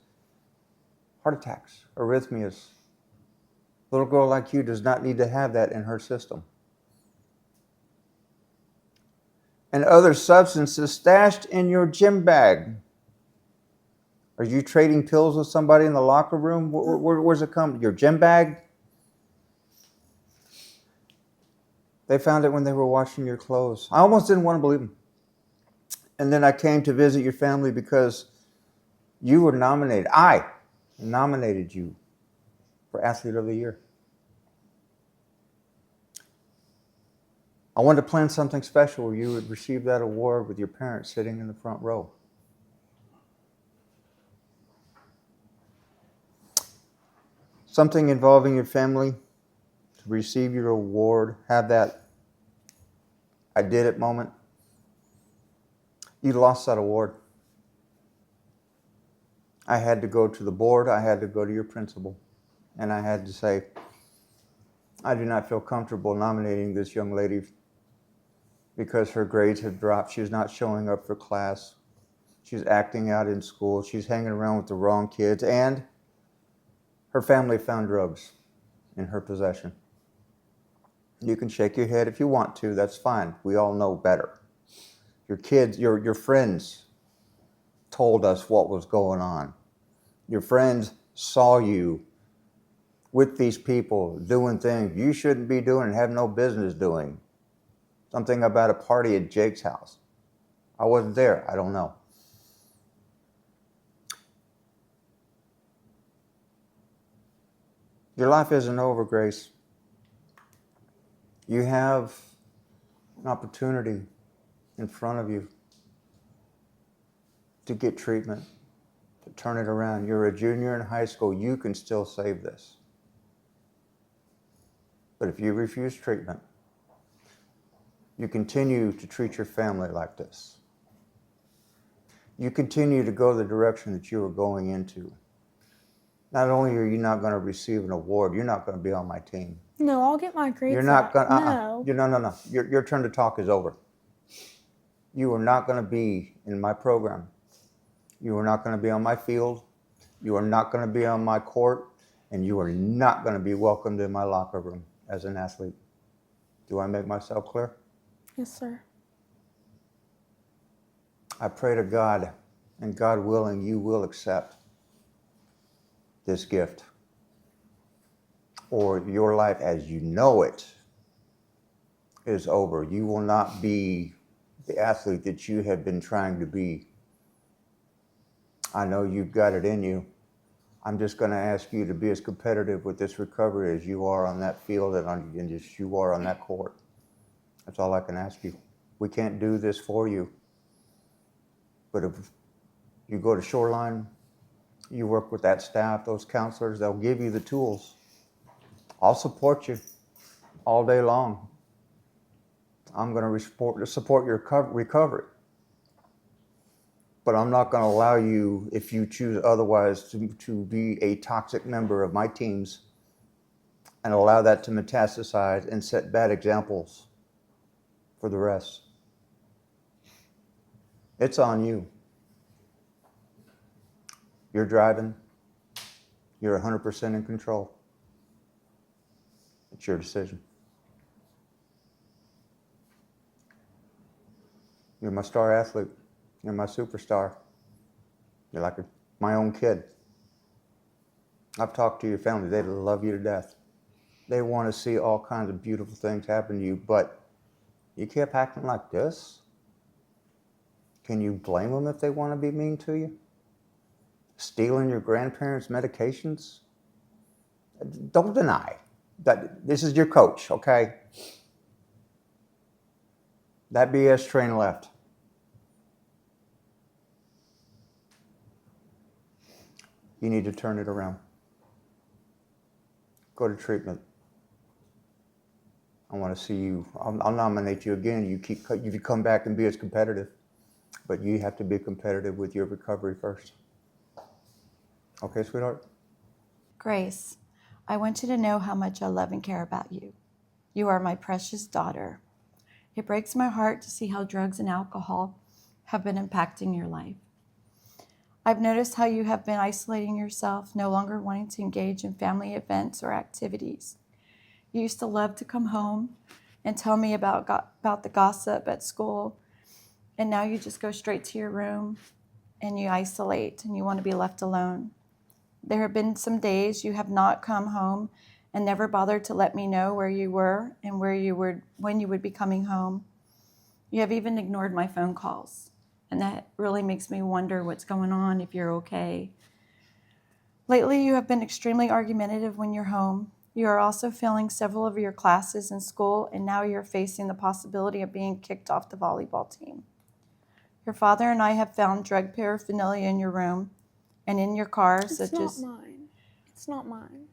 heart attacks, arrhythmias. A little girl like you does not need to have that in her system. And other substances stashed in your gym bag. Are you trading pills with somebody in the locker room? Where's it come? Your gym bag? They found it when they were washing your clothes. I almost didn't want to believe them. And then I came to visit your family because you were nominated. I nominated you for Athlete of the Year. I wanted to plan something special where you would receive that award with your parents sitting in the front row. Something involving your family to receive your award, have that I did it moment. You lost that award. I had to go to the board, I had to go to your principal, and I had to say, I do not feel comfortable nominating this young lady because her grades have dropped. She's not showing up for class. She's acting out in school. She's hanging around with the wrong kids, and her family found drugs in her possession. You can shake your head if you want to. That's fine. We all know better. Your kids, your friends told us what was going on. Your friends saw you with these people doing things you shouldn't be doing and have no business doing. Something about a party at Jake's house. I wasn't there. I don't know. Your life isn't over, Grace. You have an opportunity in front of you to get treatment, to turn it around. You're a junior in high school. You can still save this. But if you refuse treatment, you continue to treat your family like this. You continue to go the direction that you were going into. Not only are you not going to receive an award, you're not going to be on my team. No, I'll get my grades You're not going to, No. no. Your turn to talk is over. You are not going to be in my program. You are not going to be on my field. You are not going to be on my court. And you are not going to be welcomed in my locker room as an athlete. Do I make myself clear? Yes, sir. I pray to God, and God willing, you will accept this gift, or your life as you know it is over. You will not be the athlete that you have been trying to be. I know you've got it in you. I'm just going to ask you to be as competitive with this recovery as you are on that field and as you are on that court. That's all I can ask you. We can't do this for you. But if You go to Shoreline, you work with that staff, those counselors, they'll give you the tools. I'll support you all day long. I'm going to support your recovery. But I'm not going to allow you, if you choose otherwise, to be a toxic member of my teams and allow that to metastasize and set bad examples for the rest. It's on you. You're driving. You're 100% in control. It's your decision. You're my star athlete. You're my superstar. You're like my own kid. I've talked to your family. They love you to death. They want to see all kinds of beautiful things happen to you, but you keep acting like this? Can you blame them if they want to be mean to you? Stealing your grandparents' medications? Don't deny that this is your coach, okay? That BS train left. You need to turn it around. Go to treatment. I want to see you. I'll nominate you again. You come back and be as competitive, but you have to be competitive with your recovery first. Okay, sweetheart? Grace, I want you to know how much I love and care about you. You are my precious daughter. It breaks my heart to see how drugs and alcohol have been impacting your life. I've noticed how you have been isolating yourself, no longer wanting to engage in family events or activities. You used to love to come home and tell me about the gossip at school, and now you just go straight to your room and you isolate and you want to be left alone. There have been some days you have not come home and never bothered to let me know where you were and when you would be coming home. You have even ignored my phone calls. And that really makes me wonder what's going on, if you're okay. Lately, you have been extremely argumentative when you're home. You are also failing several of your classes in school, and now you're facing the possibility of being kicked off the volleyball team. Your father and I have found drug paraphernalia in your room and in your car, It's not mine. It's not mine.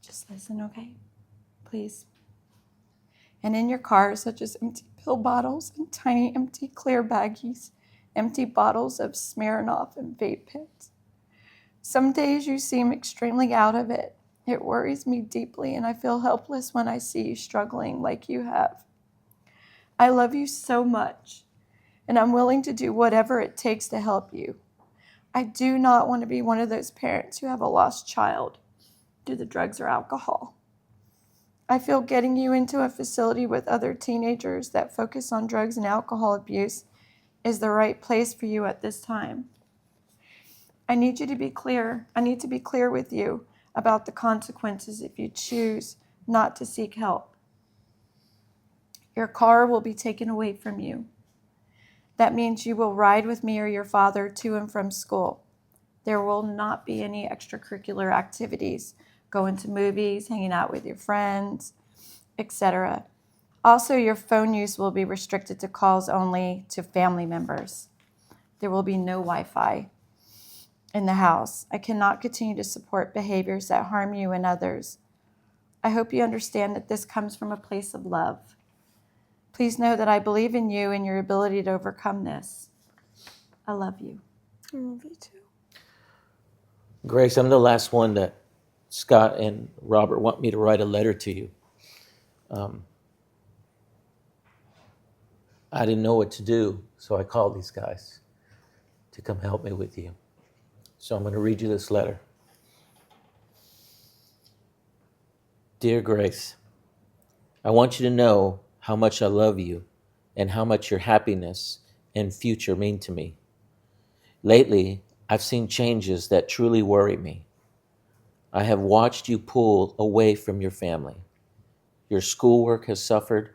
Just listen, okay? Please. And in your car, such as empty pill bottles and tiny empty clear baggies, empty bottles of Smirnoff and vape pens. Some days you seem extremely out of it. It worries me deeply, and I feel helpless when I see you struggling like you have. I love you so much, and I'm willing to do whatever it takes to help you. I do not want to be one of those parents who have a lost child due to drugs or alcohol. I feel getting you into a facility with other teenagers that focus on drugs and alcohol abuse is the right place for you at this time. I need to be clear with you about the consequences if you choose not to seek help. Your car will be taken away from you. That means you will ride with me or your father to and from school. There will not be any extracurricular activities, going to movies, hanging out with your friends, etc. Also, your phone use will be restricted to calls only to family members. There will be no Wi-Fi in the house. I cannot continue to support behaviors that harm you and others. I hope you understand that this comes from a place of love. Please know that I believe in you and your ability to overcome this. I love you. I love you too. Grace, I'm the last one that Scott and Robert want me to write a letter to you. I didn't know what to do, so I called these guys to come help me with you. So I'm going to read you this letter. Dear Grace, I want you to know how much I love you and how much your happiness and future mean to me. Lately, I've seen changes that truly worry me. I have watched you pull away from your family. Your schoolwork has suffered,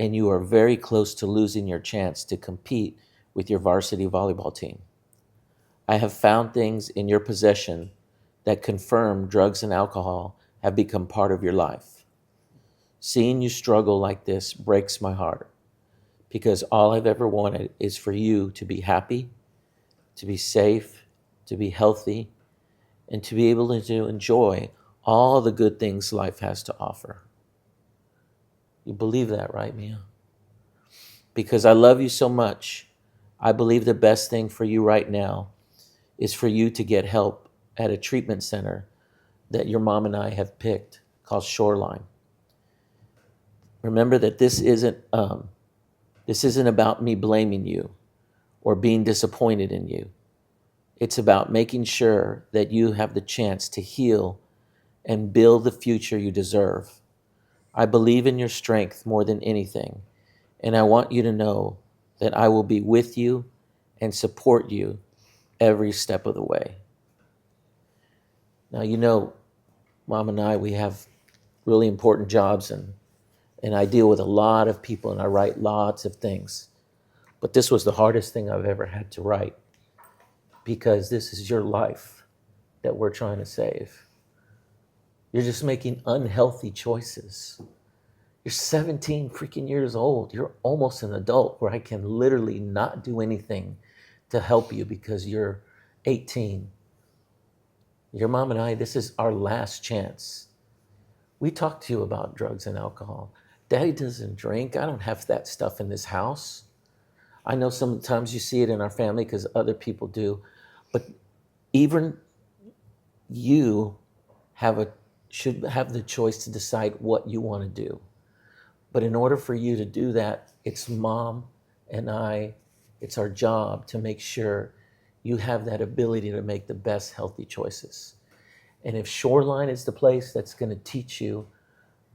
and you are very close to losing your chance to compete with your varsity volleyball team. I have found things in your possession that confirm drugs and alcohol have become part of your life. Seeing you struggle like this breaks my heart, because all I've ever wanted is for you to be happy to be safe, to be healthy, and to be able to enjoy all the good things life has to offer. You believe that, right, Mia? Because I love you so much, I believe the best thing for you right now is for you to get help at a treatment center that your mom and I have picked called Shoreline. Remember that this isn't about me blaming you or being disappointed in you. It's about making sure that you have the chance to heal and build the future you deserve. I believe in your strength more than anything, and I want you to know that I will be with you and support you every step of the way. Now, you know, Mom and I, we have really important jobs, and I deal with a lot of people, and I write lots of things. But this was the hardest thing I've ever had to write, because this is your life that we're trying to save. You're just making unhealthy choices. You're 17 freaking years old. You're almost an adult where I can literally not do anything to help you because you're 18. Your mom and I, this is our last chance. We talked to you about drugs and alcohol. Daddy doesn't drink. I don't have that stuff in this house. I know sometimes you see it in our family because other people do, but even you should have the choice to decide what you want to do. But in order for you to do that, it's Mom and I, it's our job to make sure you have that ability to make the best healthy choices. And if Shoreline is the place that's going to teach you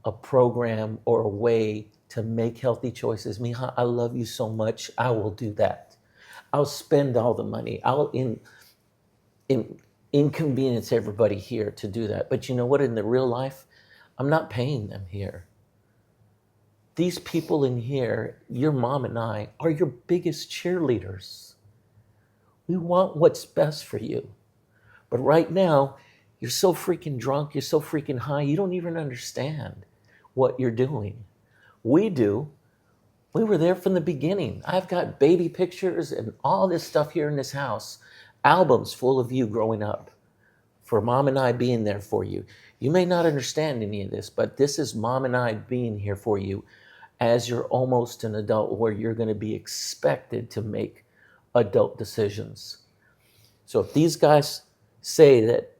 a program or a way to make healthy choices, Mija, I love you so much, I will do that. I'll spend all the money. I'll inconvenience everybody here to do that. But you know what? In the real life, I'm not paying them here. These people in here, your mom and I, are your biggest cheerleaders. We want what's best for you. But right now, you're so freaking drunk, you're so freaking high, you don't even understand what you're doing. We do. We were there from the beginning. I've got baby pictures and all this stuff here in this house, albums full of you growing up, for Mom and I being there for you. You may not understand any of this, but this is Mom and I being here for you as you're almost an adult, where you're going to be expected to make adult decisions. So if these guys say that,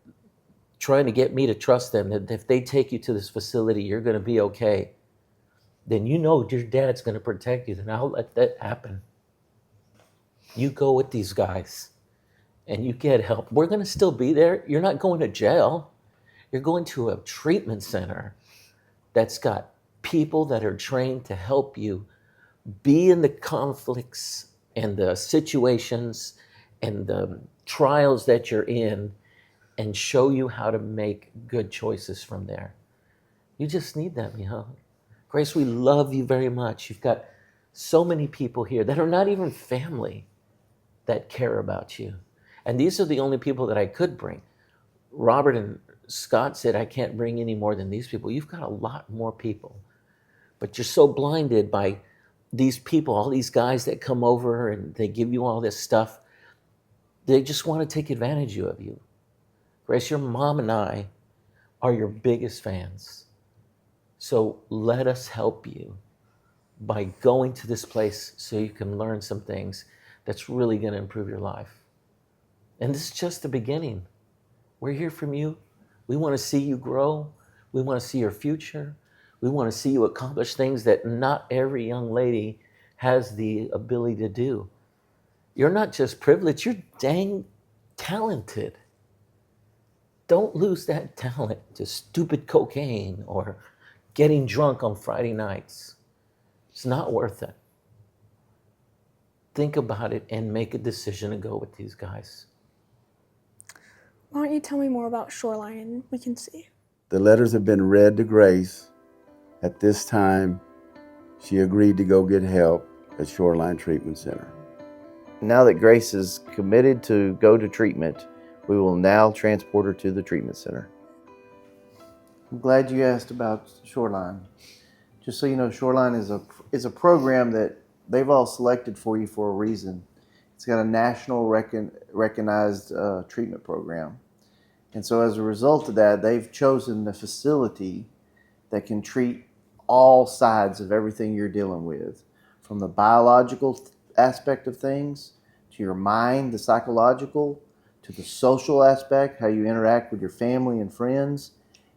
trying to get me to trust them, that if they take you to this facility, you're going to be okay, then you know your dad's going to protect you. Then I'll let that happen. You go with these guys and you get help. We're going to still be there. You're not going to jail. You're going to a treatment center that's got people that are trained to help you be in the conflicts and the situations and the trials that you're in, and show you how to make good choices from there. You just need that, Mija. Grace, we love you very much. You've got so many people here that are not even family that care about you. And these are the only people that I could bring. Robert and Scott said, I can't bring any more than these people. You've got a lot more people. But you're so blinded by these people, all these guys that come over and they give you all this stuff. They just want to take advantage of you. Grace, your mom and I are your biggest fans. So let us help you by going to this place so you can learn some things that's really going to improve your life. And this is just the beginning. We're here from you. We want to see you grow. We want to see your future. We want to see you accomplish things that not every young lady has the ability to do. You're not just privileged, you're dang talented. Don't lose that talent to stupid cocaine or getting drunk on Friday nights. It's not worth it. Think about it and make a decision to go with these guys. Why don't you tell me more about Shoreline and we can see? The letters have been read to Grace. At this time, she agreed to go get help at Shoreline Treatment Center. Now that Grace is committed to go to treatment, we will now transport her to the treatment center. I'm glad you asked about Shoreline. Just so you know, Shoreline is a program that they've all selected for you for a reason. It's got a national recognized treatment program. And so as a result of that, they've chosen the facility that can treat all sides of everything you're dealing with, from the biological aspect of things, to your mind, the psychological, to the social aspect, how you interact with your family and friends.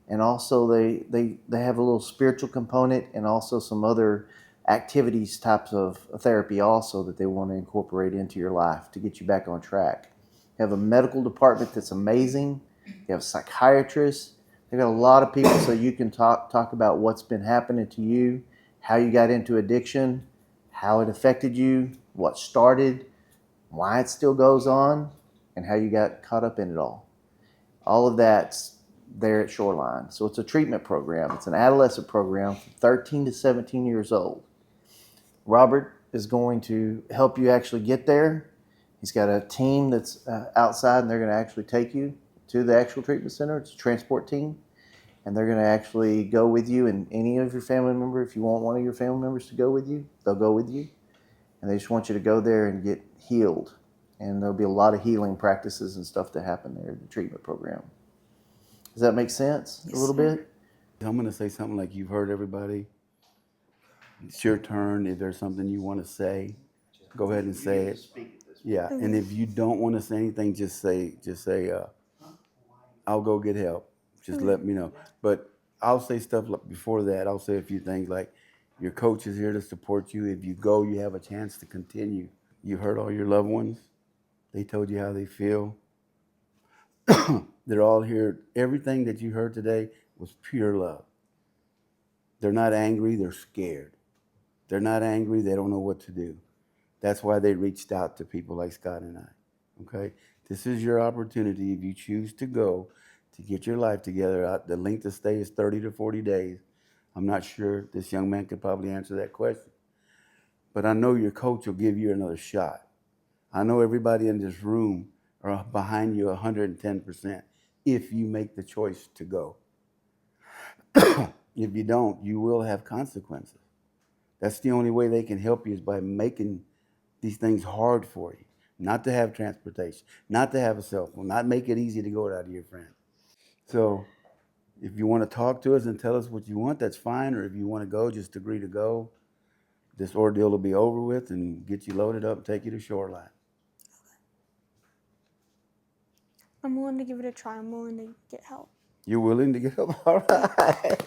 And also they have a little spiritual component and also some other activities types of therapy also that they want to incorporate into your life to get you back on track. You have a medical department that's amazing. You have a psychiatrist. They've got a lot of people so you can talk about what's been happening to you, how you got into addiction, how it affected you, what started, why it still goes on, and how you got caught up in it all. All of that's there at Shoreline. So it's a treatment program. It's an adolescent program from 13 to 17 years old. Robert is going to help you actually get there. He's got a team that's outside, and they're going to actually take you to the actual treatment center. It's a transport team, and they're going to actually go with you and any of your family member. If you want one of your family members to go with you, they'll go with you, and they just want you to go there and get healed. And there'll be a lot of healing practices and stuff that happen there in the treatment program. Does that make sense a little bit? I'm going to say something like you've heard everybody. It's your turn. If there's something you want to say, go ahead and say it. Yeah, and if you don't want to say anything, just say, I'll go get help. Just let me know. But I'll say stuff like before that. I'll say a few things like, your coach is here to support you. If you go, you have a chance to continue. You heard all your loved ones. They told you how they feel. They're all here. Everything that you heard today was pure love. They're not angry. They're scared. They're not angry. They don't know what to do. That's why they reached out to people like Scott and I. Okay? This is your opportunity. If you choose to go to get your life together, the length of stay is 30 to 40 days. I'm not sure. This young man could probably answer that question. But I know your coach will give you another shot. I know everybody in this room are behind you 110% if you make the choice to go. If you don't, you will have consequences. That's the only way they can help you is by making these things hard for you. Not to have transportation, not to have a cell phone, not make it easy to go out to your friends. So if you want to talk to us and tell us what you want, that's fine. Or if you want to go, just agree to go. This ordeal will be over with and get you loaded up and take you to Shoreline. I'm willing to give it a try. I'm willing to get help. You're willing to get help? All right.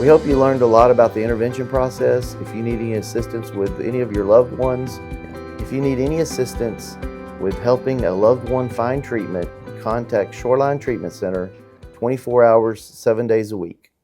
We hope you learned a lot about the intervention process. If you need any assistance with any of your loved ones, if you need any assistance with helping a loved one find treatment, contact Shoreline Treatment Center 24 hours, 7 days a week.